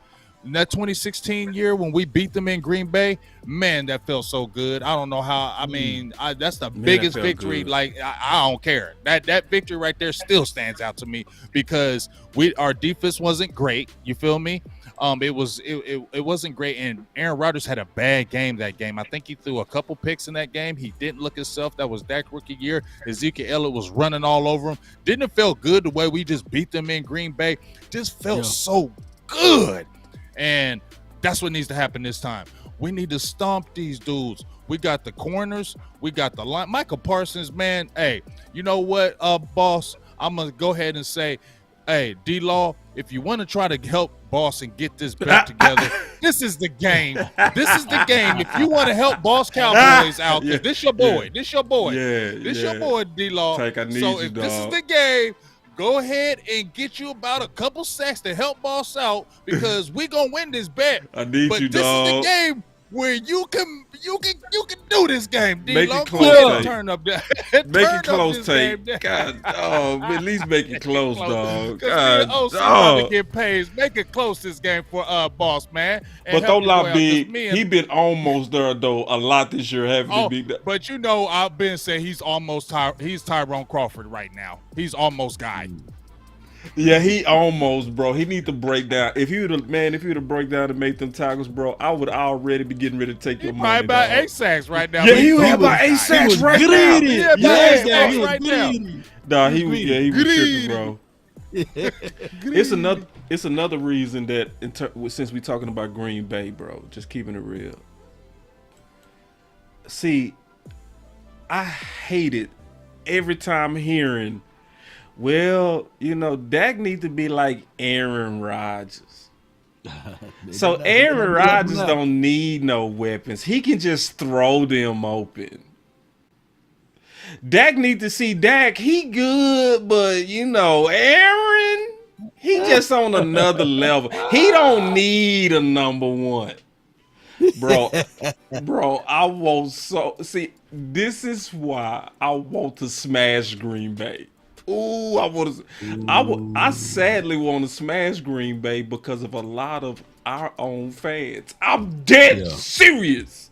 In that 2016 year when we beat them in Green Bay, man, that felt so good. I don't know how. I mean, that's the biggest victory. Good. Like I don't care. That victory right there still stands out to me, because our defense wasn't great. You feel me? It wasn't great, and Aaron Rodgers had a bad game that game. I think he threw a couple picks in that game. He didn't look himself. That was Dak rookie year. Ezekiel Elliott was running all over him. Didn't feel good the way we just beat them in Green Bay. Just felt so good. And that's what needs to happen this time. We need to stomp these dudes. We got the corners. We got the line. Michael Parsons, man. Hey, you know what, boss? I'm going to go ahead and say, hey, D-Law, if you want to try to help boss and get this back together, this is the game. This is the game. If you want to help boss Cowboys out, because this your boy. This your boy. This your boy, D-Law. So if this is the game, go ahead and get you about a couple sacks to help boss out, because we gonna win this bet. I need but you, this dog. is the game where you can do this game. Make D-Long. it close, turn up that. Make it close, Tate. God, at least make it close, dog. God, dog. To get paid. Make it close this game for boss, man. But don't lie, big. He been almost there though a lot this year, haven't he? Big. But I've been saying he's almost he's Tyrone Crawford right now. He's almost guy. Yeah, he almost, bro. He need to break down. If he would have break down and make them tackles, bro, I would already be getting ready to take your money. Probably about 8 sacks right now. Yeah, he would have about 8 sacks right now. Yeah, he was right now. Nah, he was tripping, bro. It's another reason that since we're talking about Green Bay, bro, just keeping it real. See, I hate it every time hearing, well, Dak needs to be like Aaron Rodgers. So Aaron Rodgers don't need no weapons. He can just throw them open. Dak need to see Dak. He good, but Aaron, he just on another level. He don't need a number one. Bro, I want this is why I want to smash Green Bay. Ooh, I sadly want to smash Green Bay because of a lot of our own fans. I'm dead serious.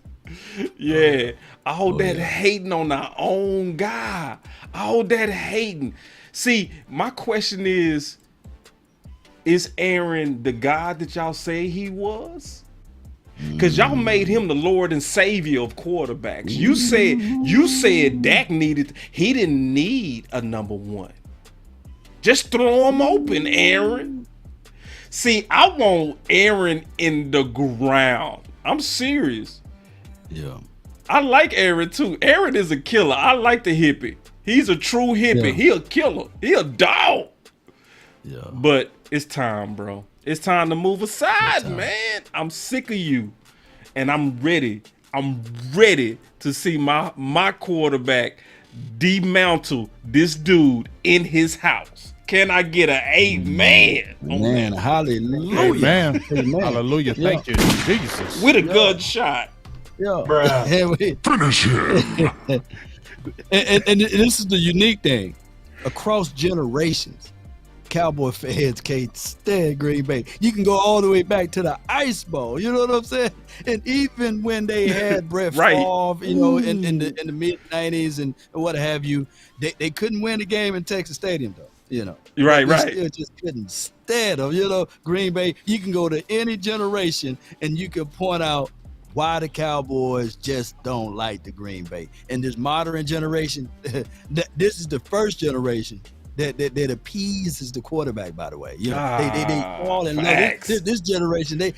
Yeah. All that hating on our own guy. All that hating. See, my question is, is Aaron the God that y'all say he was? Because y'all made him the Lord and Savior of quarterbacks. You said Dak he didn't need a number one. Just throw him open, Aaron. See, I want Aaron in the ground. I'm serious. Yeah. I like Aaron too. Aaron is a killer. I like the hippie. He's a true hippie. Yeah. He a killer. He a dog. Yeah. But it's time, bro. It's time to move aside, man. I'm sick of you. And I'm ready. I'm ready to see my quarterback demantle this dude in his house. Can I get an amen? Man, hallelujah. Amen. Amen. Hallelujah. Thank you, Jesus. With a gunshot. Yeah. Bruh. Finish him. And this is the unique thing. Across generations, Cowboy fans can't stand Green Bay. You can go all the way back to the Ice Bowl. You know what I'm saying? And even when they had Brett Right. Favre, you know, in the mid '90s and what have you, they couldn't win the game in Texas Stadium though. You know, Right, they right. still just couldn't stand them. You know, Green Bay. You can go to any generation and you can point out why the Cowboys just don't like the Green Bay. And this modern generation, this is the first generation that appeases the quarterback. By the way, you know, they fall in love. This generation, they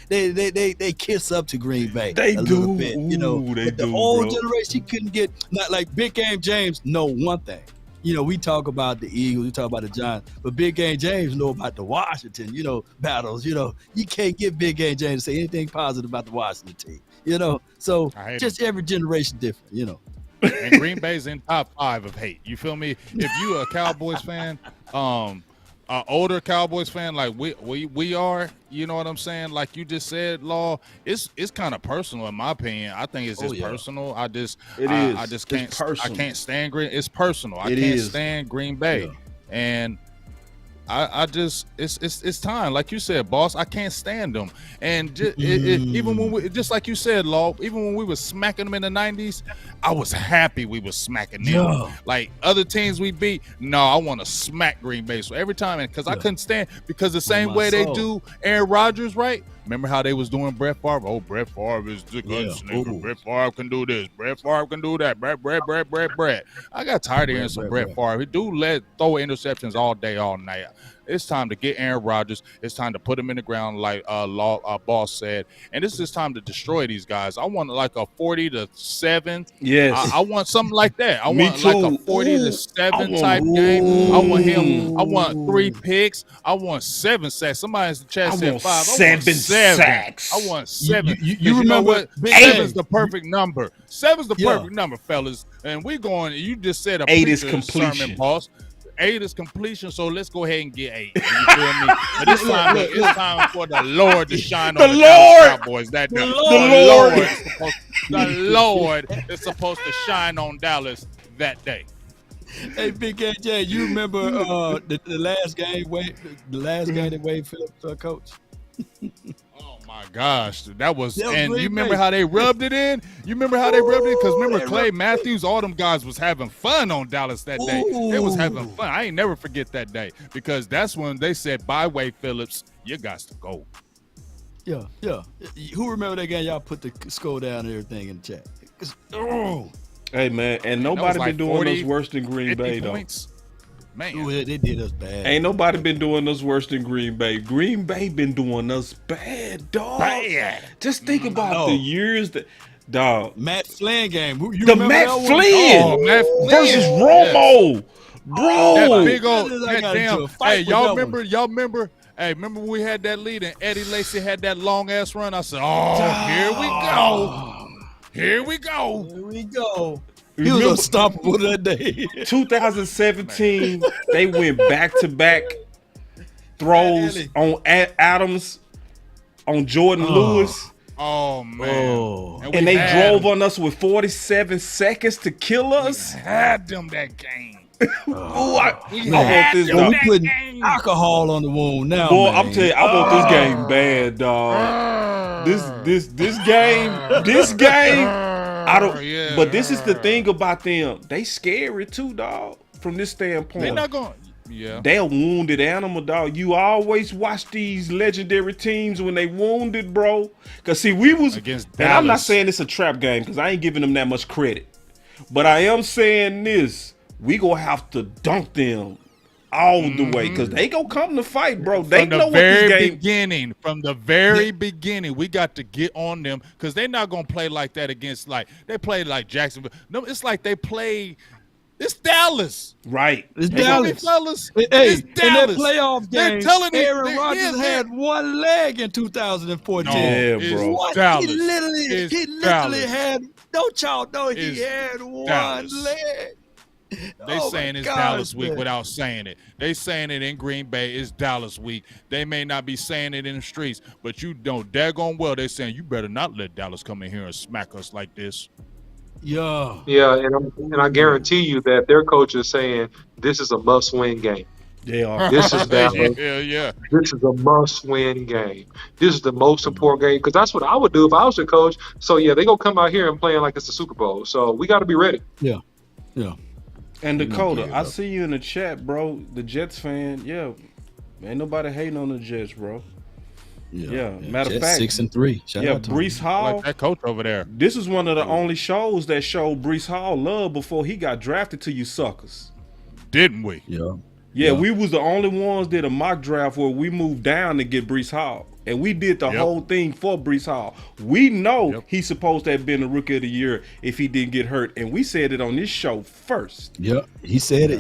kiss up to Green Bay. They a do. little bit, you know. Ooh, But the old generation couldn't get, not like Big Game James. Know one thing. You know, we talk about the Eagles, we talk about the Giants, but Big Game James know about the Washington, you know, battles. You know, you can't get Big Game James to say anything positive about the Washington team. You know, so just every generation different. You know. And Green Bay's in top 5 of hate. You feel me? If you a Cowboys fan, older Cowboys fan like we are, you know what I'm saying? Like you just said, Law, it's kind of personal in my opinion. I think it's just personal. I just can't stand Green. It's personal. I can't stand Green Bay, and I just it's time. Like you said, boss, I can't stand them. And even when we, just like you said, Law, even when we were smacking them in the 90s, I was happy we were smacking them. Yeah. Like other teams we beat, no, I want to smack Green Bay. So every time, because I couldn't stand, because the same way they do Aaron Rodgers, right? Remember how they was doing Brett Favre? Oh, Brett Favre is the gunslinger. Brett Favre can do this. Brett Favre can do that. Brett. I got tired of hearing some Brett Favre. He do throw interceptions all day, all night. It's time to get Aaron Rodgers. It's time to put him in the ground, like Boss said. And this is time to destroy these guys. I want like a 40-7. Yes. I want something like that. I Me want too. like a 40-7 type game. I want him. I want 3 picks. I want 7 sacks. Somebody in the chat said 5. I want 7 sacks. I want 7. You remember what? 7's the perfect number. 7's the perfect number, fellas. And we going. You just said a 8 is preacher completion. sermon, boss. 8 is completion, so let's go ahead and get 8. You feel me? But it's time for the Lord to shine on the Dallas Cowboys. The Lord is supposed to shine on Dallas that day. Hey, Big KJ, you remember the last game? The last game that Wade Phillips coached. Oh my gosh, that was and Green you remember Bay. how they rubbed it in? You remember how they rubbed it? Because remember Clay Matthews, all them guys was having fun on Dallas that day. They was having fun. I ain't never forget that day because that's when they said, "Bye, Wade Phillips, you got to go." Yeah. Who remember that game? Y'all put the score down and everything in the chat. Hey man, and nobody been doing us worse than Green Bay points. though. Man, Ooh, they did us bad. Ain't nobody been doing us worse than Green Bay. Green Bay been doing us bad, dog. Bad. Just think about the years that, dog. Matt Flynn game. You The remember Matt that one? Flynn Oh, Matt Flynn versus Romo, bro. That big old, I that got into damn. a fight Hey, with y'all that remember? one. Y'all remember? Hey, remember when we had that lead and Eddie Lacy had that long ass run? I said, "Oh, here we go, here we go." Here we go. He was unstoppable that day. 2017, they went back-to-back throws on Adams, on Jordan Lewis. Oh man! And they drove on us with 47 seconds to kill us. Had them that game. I We want this dog. putting alcohol on the wound now. Boy, man. I'm telling you, I want this game bad, dog. This game. I don't. Yeah. But this is the thing about them. They scary too, dog. From this standpoint. They're not going. Yeah. They're a wounded animal, dog. You always watch these legendary teams when they wounded, bro. Cause see, we was against and I'm not Dallas. saying it's a trap game because I ain't giving them that much credit. But I am saying this: we gonna have to dunk them all the way because they gonna come to fight, bro. They know what this game. From the very beginning, we got to get on them because they're not gonna play like that against they play like Jacksonville. No, it's like they play. It's Dallas, right? It's Dallas, Dallas. Hey, it's Dallas. In that playoff They're game, telling Aaron Rodgers had one leg in 2014. Yeah, bro. What? Dallas. He literally had. Don't y'all know he had one Dallas. leg? They saying it's Dallas week without saying it. They saying it in Green Bay. It's Dallas week. They may not be saying it in the streets, but you don't daggone well. They saying you better not let Dallas come in here and smack us like this. Yeah. Yeah, and I guarantee you that their coach is saying this is a must-win game. They are. This is Dallas. Yeah. This is a must-win game. This is the most important game because that's what I would do if I was the coach. So yeah, they gonna come out here and playing like it's the Super Bowl. So we got to be ready. Yeah. And Dakota, I see you in the chat, bro. The Jets fan, ain't nobody hating on the Jets, bro. Yeah. Matter of fact, 6-3. Shout out to Brees Hall, like that coach over there. This is one of the only shows that showed Brees Hall love before he got drafted to you suckers. Didn't we? Yeah, we was the only ones did a mock draft where we moved down to get Brees Hall. And we did the whole thing for Brees Hall. We know he's supposed to have been the Rookie of the Year if he didn't get hurt. And we said it on this show first. Yep, he said it.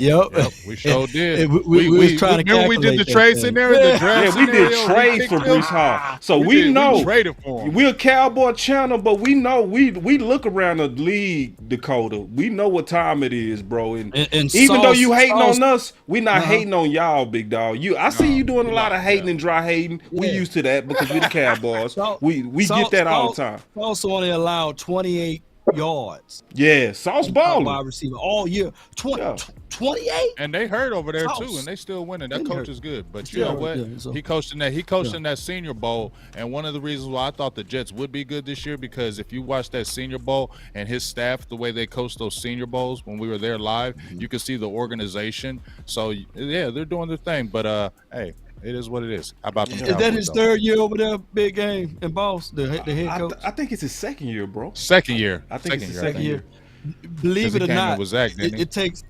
We sure did. We was trying to remember we did the trade scenario, the draft we did scenario, trades for Brees Hall. So we know we traded for him. We're a Cowboy channel, but we know we look around the league, Dakota. We know what time it is, bro. And even though you hating on us, we not hating on y'all, big dog. I see you doing a lot of hating and dry hating. We used to that because we the Cowboys. we get that all the time. Also only allowed 28 yards. Yeah, Sauce balling. Wide receiver all year. 28. And they hurt over there too, and they still winning. That coach is good. But you know what? He coached in that Senior Bowl, and one of the reasons why I thought the Jets would be good this year because if you watch that Senior Bowl and his staff, the way they coached those Senior Bowls when we were there live, you can see the organization. So yeah, they're doing their thing. But hey. It is what it is. How about them? Is that his third year over there? Big game in Boston. The head coach. I think it's his second year, bro. Second year. I think it's his second year. Believe it or not, Zach, it takes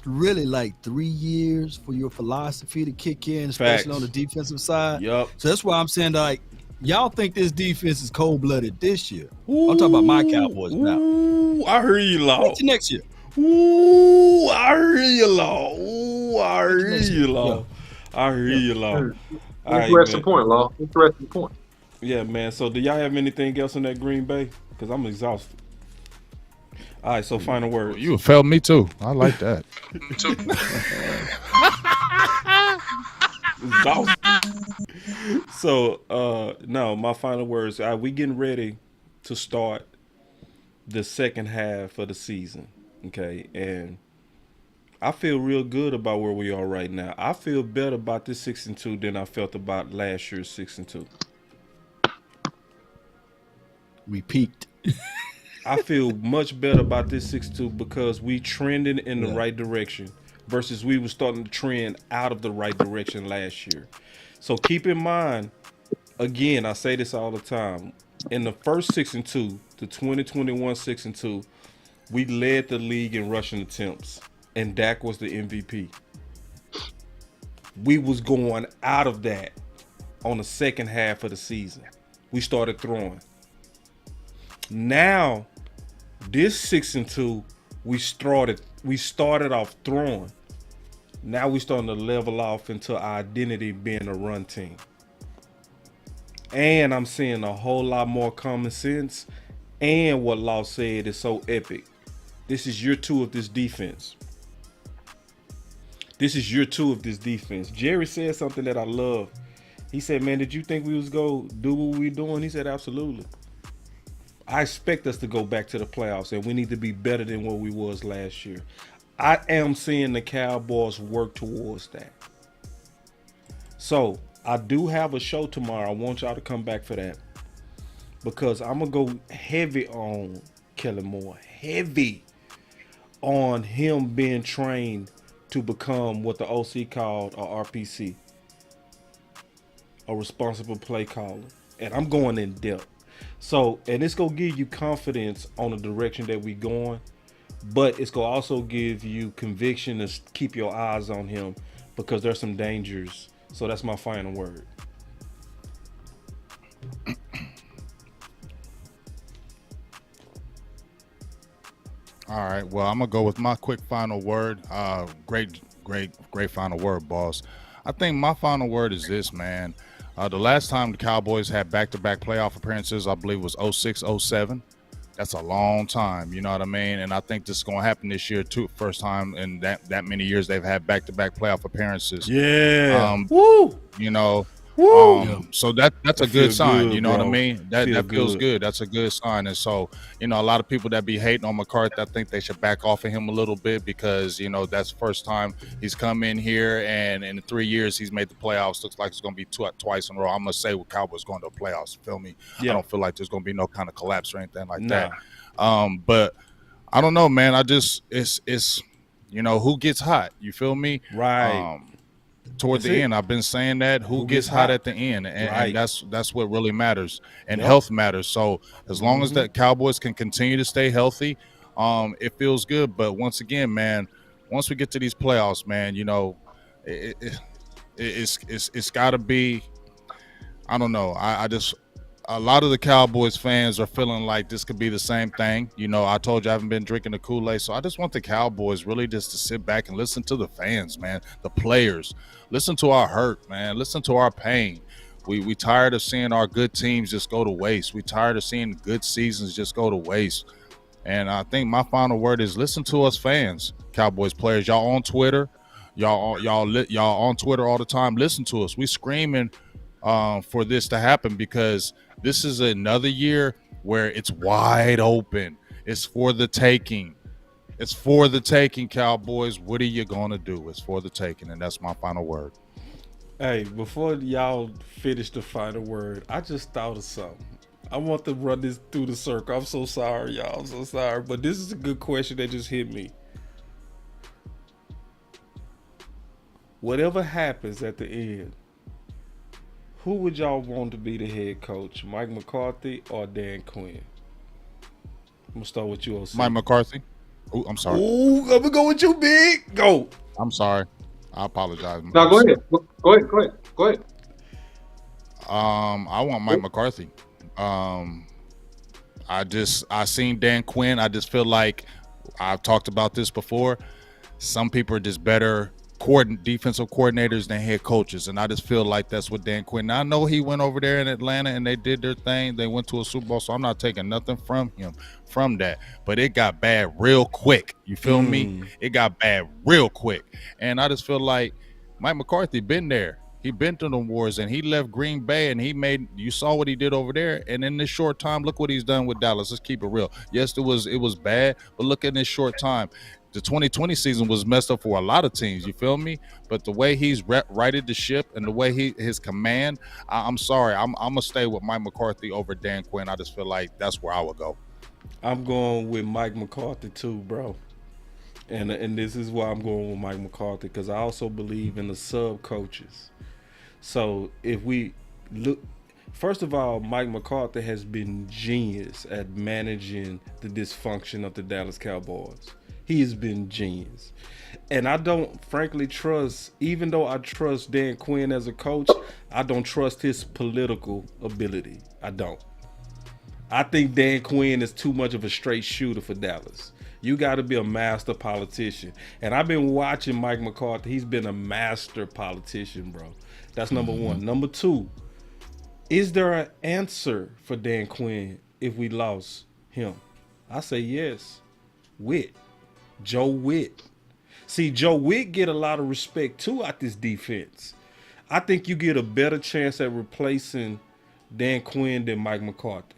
really like 3 years for your philosophy to kick in, especially on the defensive side. Yep. So that's why I'm saying like y'all think this defense is cold-blooded this year. I'm talking about my Cowboys now. Ooh, I hear you, Law. Wait till next year. Ooh, I hear you, Law. Ooh, I hear you, Law. I hear you, Law. Interesting point, Law. Interesting point. Yeah, man. So, do y'all have anything else on that Green Bay? Because I'm exhausted. All right, so final words. You felt me too. I like that. So, no, my final words. We getting ready to start the second half of the season. Okay, and I feel real good about where we are right now. I feel better about this 6-2 than I felt about last year's 6-2. We peaked. I feel much better about this 6-2 because we trending in the right direction versus we were starting to trend out of the right direction last year. So keep in mind, again, I say this all the time. In the first 6-2, the 2021 6-2, we led the league in rushing attempts. And Dak was the MVP. We was going out of that on the second half of the season. We started throwing. Now, this 6-2, we started off throwing. Now we starting to level off into our identity being a run team. And I'm seeing a whole lot more common sense. And what Law said is so epic. This is year 2 of this defense. This is year 2 of this defense. Jerry said something that I love. He said, man, did you think we was going to do what we doing? He said, absolutely. I expect us to go back to the playoffs, and we need to be better than what we was last year. I am seeing the Cowboys work towards that. So, I do have a show tomorrow. I want y'all to come back for that. Because I'm going to go heavy on Kellen Moore. Heavy on him being trained to to become what the OC called a RPC, a responsible play caller. And I'm going in depth. So, and it's going to give you confidence on the direction that we going, but it's going to also give you conviction to keep your eyes on him because there's some dangers. So that's my final word. All right. Well, I'm gonna go with my quick final word. Great final word, boss. I think my final word is this, man. The last time the Cowboys had back-to-back playoff appearances, I believe, was 06, 07. That's a long time, you know what I mean? And I think this is going to happen this year, too. First time in that many years they've had back-to-back playoff appearances. Yeah. Woo! You know, so that's a good sign, good, you know bro. what I mean? That feels good. That's a good sign. And so, you know, a lot of people that be hating on McCarthy, I think they should back off of him a little bit because, you know, that's the first time he's come in here, and in 3 years he's made the playoffs. Looks like it's going to be twice in a row. I'm going to say with Cowboys going to the playoffs, feel me? Yeah. I don't feel like there's going to be no kind of collapse or anything like that. But I don't know, man. It's you know, who gets hot? You feel me? Right. Toward the end, I've been saying that who gets hot at the end, and that's what really matters, and health matters. So as long as that Cowboys can continue to stay healthy, it feels good. But once again, man, once we get to these playoffs, man, you know, it's got to be. I don't know. I just. A lot of the Cowboys fans are feeling like this could be the same thing. You know, I told you I haven't been drinking the Kool-Aid, so I just want the Cowboys really just to sit back and listen to the fans, man, the players. Listen to our hurt, man. Listen to our pain. We tired of seeing our good teams just go to waste. We tired of seeing good seasons just go to waste. And I think my final word is listen to us fans, Cowboys players. Y'all on Twitter. Y'all on Twitter all the time. Listen to us. We screaming for this to happen because this is another year where it's wide open. It's for the taking. It's for the taking, Cowboys. What are you going to do? It's for the taking, and that's my final word. Hey, before y'all finish the final word, I just thought of something. I want to run this through the circle. I'm so sorry, y'all. I'm so sorry. But this is a good question that just hit me. Whatever happens at the end, who would y'all want to be the head coach, Mike McCarthy or Dan Quinn? I'm going to start with you, OC. Mike McCarthy. Oh, I'm sorry. Ooh, I'm going to go with you, big. Go. I'm sorry. I apologize. No, go ahead. Go ahead. I want Mike McCarthy. I seen Dan Quinn. I just feel like I've talked about this before. Some people are just better defensive coordinators than head coaches, and I just feel like that's what Dan Quinn. Now, I know he went over there in Atlanta and they did their thing. They went to a Super Bowl, so I'm not taking nothing from him from that. But it got bad real quick. You feel me? It got bad real quick, and I just feel like Mike McCarthy been there. He been through the wars, and he left Green Bay, and you saw what he did over there. And in this short time, look what he's done with Dallas. Let's keep it real. Yes, it was bad, but look at this short time. The 2020 season was messed up for a lot of teams, you feel me? But the way he's righted the ship and the way his command, I'm sorry. I'm going to stay with Mike McCarthy over Dan Quinn. I just feel like that's where I would go. I'm going with Mike McCarthy too, bro. And this is why I'm going with Mike McCarthy, because I also believe in the sub coaches. So if we look, first of all, Mike McCarthy has been genius at managing the dysfunction of the Dallas Cowboys. He has been genius. And I don't frankly trust, even though I trust Dan Quinn as a coach, I don't trust his political ability. I don't. I think Dan Quinn is too much of a straight shooter for Dallas. You got to be a master politician. And I've been watching Mike McCarthy. He's been a master politician, bro. That's number one. Number two, is there an answer for Dan Quinn if we lost him? I say yes. Witt. Joe Witt. See, Joe Witt get a lot of respect too at this defense. I think you get a better chance at replacing Dan Quinn than Mike McCarthy.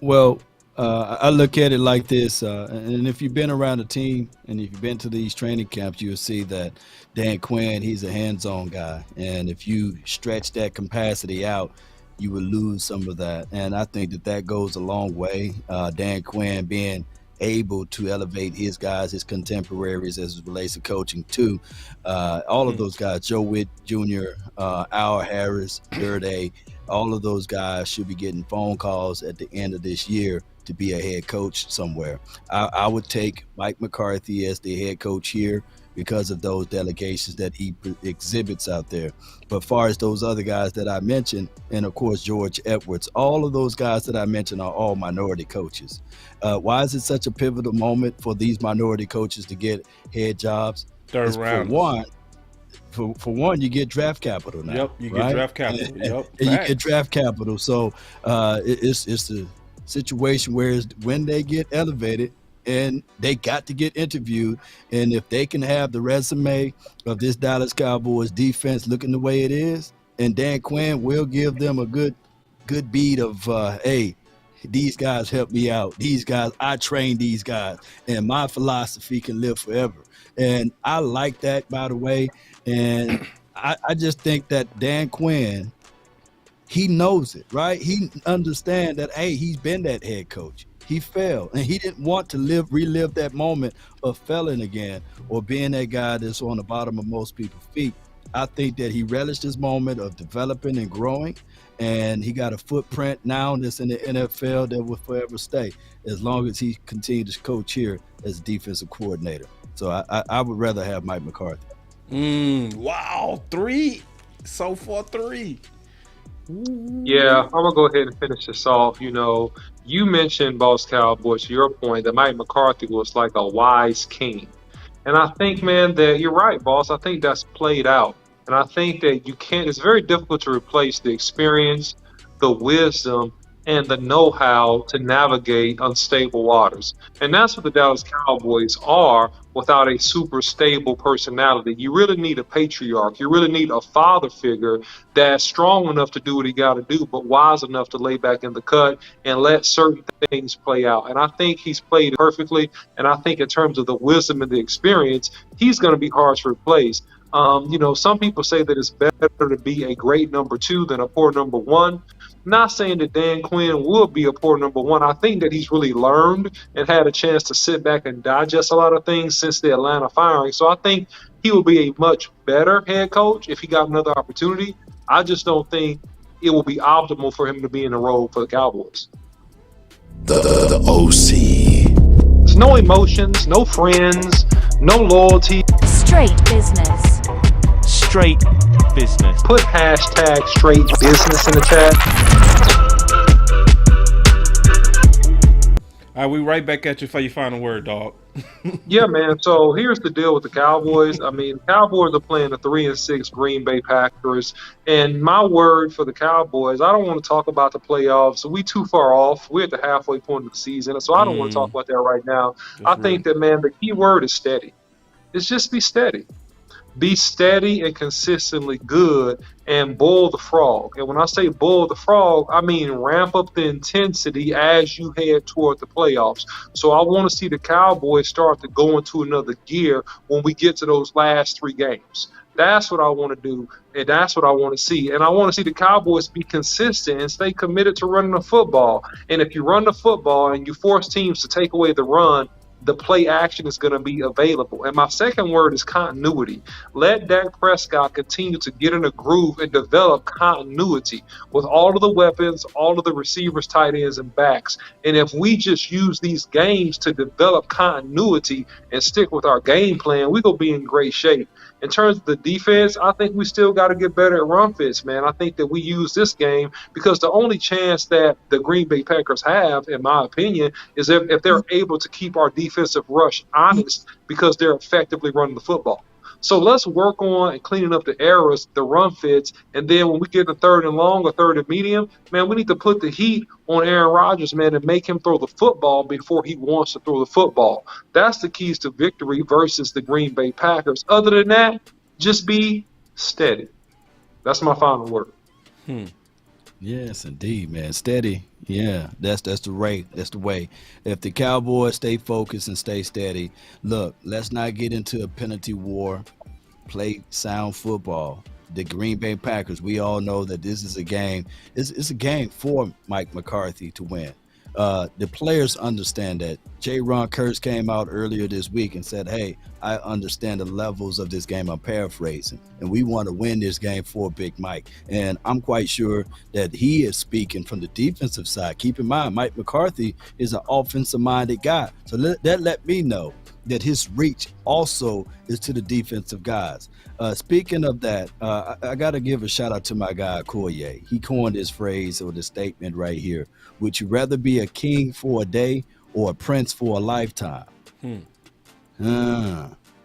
Well, I look at it like this, and if you've been around the team and if you've been to these training camps, you'll see that Dan Quinn, he's a hands-on guy. And if you stretch that capacity out, you will lose some of that. And I think that goes a long way. Dan Quinn being able to elevate his guys, his contemporaries as it relates to coaching too. All of those guys, Joe Witt Jr., Al Harris, Dirty, all of those guys should be getting phone calls at the end of this year to be a head coach somewhere. I would take Mike McCarthy as the head coach here because of those delegations that he exhibits out there. But far as those other guys that I mentioned, and of course George Edwards, all of those guys that I mentioned are all minority coaches. Why is it such a pivotal moment for these minority coaches to get head jobs? Third round. For one, you get draft capital now. Yep, you get draft capital. Yep, and you get draft capital. So it's a situation where when they get elevated, and they got to get interviewed, and if they can have the resume of this Dallas Cowboys defense looking the way it is, and Dan Quinn will give them a good beat of, hey, these guys helped me out. These guys, I trained these guys, and my philosophy can live forever. And I like that, by the way. And I just think that Dan Quinn, he knows it, right? He understands that, hey, he's been that head coach. He failed, and he didn't want to relive that moment of failing again or being that guy that's on the bottom of most people's feet. I think that he relished his moment of developing and growing, and he got a footprint now that's in the NFL that will forever stay as long as he continues to coach here as defensive coordinator. So I would rather have Mike McCarthy. Wow, 3 so far, 3. Yeah, I'm gonna go ahead and finish this off. You mentioned, Boss Cowboys, to your point, that Mike McCarthy was like a wise king. And I think, man, that you're right, boss. I think that's played out. And I think that it's very difficult to replace the experience, the wisdom, and the know-how to navigate unstable waters. And that's what the Dallas Cowboys are without a super stable personality. You really need a patriarch. You really need a father figure that's strong enough to do what he got to do, but wise enough to lay back in the cut and let certain things play out. And I think he's played perfectly. And I think in terms of the wisdom and the experience, he's going to be hard to replace. Some people say that it's better to be a great number 2 than a poor number 1. Not saying that Dan Quinn will be a poor number 1. I think that he's really learned and had a chance to sit back and digest a lot of things since the Atlanta firing. So I think he will be a much better head coach if he got another opportunity. I just don't think it will be optimal for him to be in the role for the Cowboys. The OC. There's no emotions, no friends, no loyalty. Straight business. Straight business. Put hashtag straight business in the chat. All right, we right back at you for your final word, dog. Yeah, man. So here's the deal with the Cowboys. I mean, Cowboys are playing the 3-6 Green Bay Packers. And my word for the Cowboys, I don't want to talk about the playoffs. We too far off. We're at the halfway point of the season. So I don't want to talk about that right now. I think that, man, the key word is steady. It's just be steady. Be steady and consistently good and boil the frog. And when I say boil the frog, I mean ramp up the intensity as you head toward the playoffs. So I want to see the Cowboys start to go into another gear when we get to those last 3 games. That's what I want to do, and that's what I want to see. And I want to see the Cowboys be consistent and stay committed to running the football. And if you run the football and you force teams to take away the run, the play action is going to be available. And my second word is continuity. Let Dak Prescott continue to get in a groove and develop continuity with all of the weapons, all of the receivers, tight ends, and backs. And if we just use these games to develop continuity and stick with our game plan, we're going to be in great shape. In terms of the defense, I think we still got to get better at run fits, man. I think that we use this game because the only chance that the Green Bay Packers have, in my opinion, is if they're able to keep our defensive rush honest because they're effectively running the football. So let's work on cleaning up the errors, the run fits, and then when we get a 3rd and long or 3rd and medium, man, we need to put the heat on Aaron Rodgers, man, and make him throw the football before he wants to throw the football. That's the keys to victory versus the Green Bay Packers. Other than that, just be steady. That's my final word. Yes, indeed, man. Steady. Yeah, that's the way. That's the way. If the Cowboys stay focused and stay steady, look, let's not get into a penalty war. Play sound football. The Green Bay Packers, we all know that this is a game. It's a game for Mike McCarthy to win. The players understand that. J. Ron Kurtz came out earlier this week and said, hey, I understand the levels of this game. I'm paraphrasing. And we want to win this game for Big Mike. And I'm quite sure that he is speaking from the defensive side. Keep in mind, Mike McCarthy is an offensive-minded guy. So that let me know that his reach also is to the defensive guys. Speaking of that, I got to give a shout out to my guy, Koye. He coined this phrase or the statement right here. Would you rather be a king for a day or a prince for a lifetime?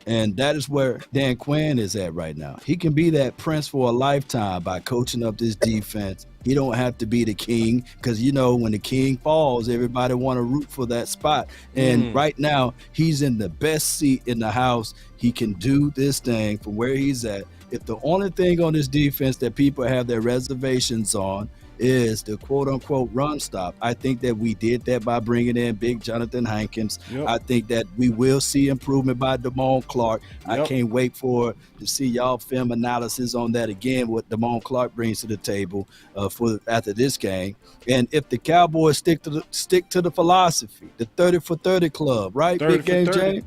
And that is where Dan Quinn is at right now. He can be that prince for a lifetime by coaching up this defense. He don't have to be the king because, you know, when the king falls, everybody want to root for that spot. And right now, he's in the best seat in the house. He can do this thing from where he's at. If the only thing on this defense that people have their reservations on is the quote-unquote run stop, I think that we did that by bringing in big Jonathan Hankins. I think that we will see improvement by Damone Clark. I can't wait to see y'all film analysis on that again, what Damone Clark brings to the table for after this game. And if the Cowboys stick to the philosophy, the 30 for 30 club, right? Big Game James?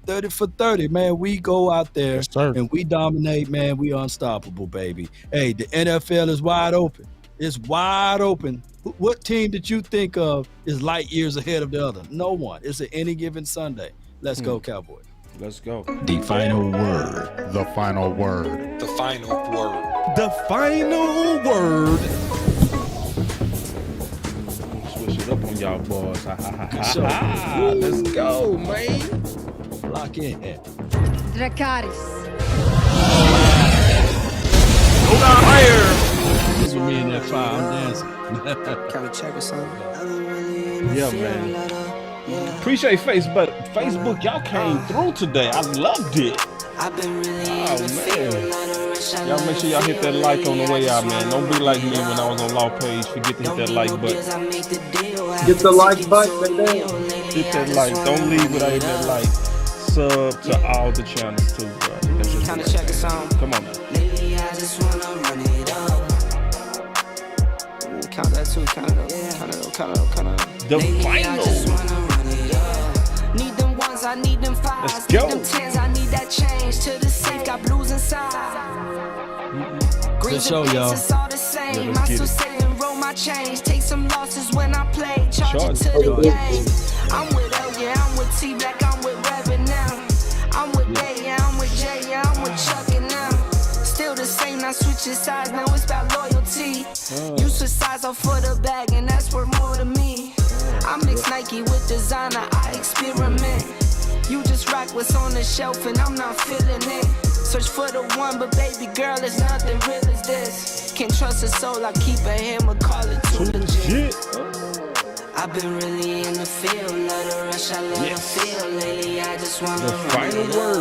30 for 30, man. We go out there and we dominate, man. We unstoppable, baby. Hey, the NFL is wide open. It's wide open. What team did you think of is light years ahead of the other? No one. It's an any given Sunday. Let's go, Cowboys. Let's go. The final word. The final word. The final word. The final word. Switch it up on y'all boys. Let's go, man. Lock in. Dracarys. Hold on higher. This with me in that fire. I'm dancing. Can we check or something? Yeah, man. Appreciate Facebook. Facebook, y'all came through today. I loved it. I've been really man. Y'all make sure y'all hit that like on the way out, man. Don't be like me when I was on Law Page. Forget to hit that like button. Get the like button, baby. Hit that like. Don't leave without hitting that like. Sub to all the channels too, bro. That's just Kinda check us out. Come on, man. Lately, I just wanna run it up. Count that too. Count it up. Count it up. The final. Need them ones, I need them fives. Let's go. Need them tens, I need that change. To the safe, got blues inside. Good show, y'all. It's all the same. Let's I get still it. say and roll my change. Take some losses when I play. Charge it to the game. I'm with L, yeah, I'm with T Black, I'm with Reverend now. I'm with Day, yeah, I'm with Jay, yeah, I'm with Chuck and now. Still the same, now switching sides, now it's about loyalty. You switch sides off for the bag, and that's worth more to me. I mix Nike with designer, I experiment. You just rock what's on the shelf, and I'm not feeling it. Search for the one, but baby girl, it's nothing real as this. Can't trust a soul, I keep a hammer, call it too legit. I've been really in the field, love the rush, I love the feel. Lately, I just wanna The final word.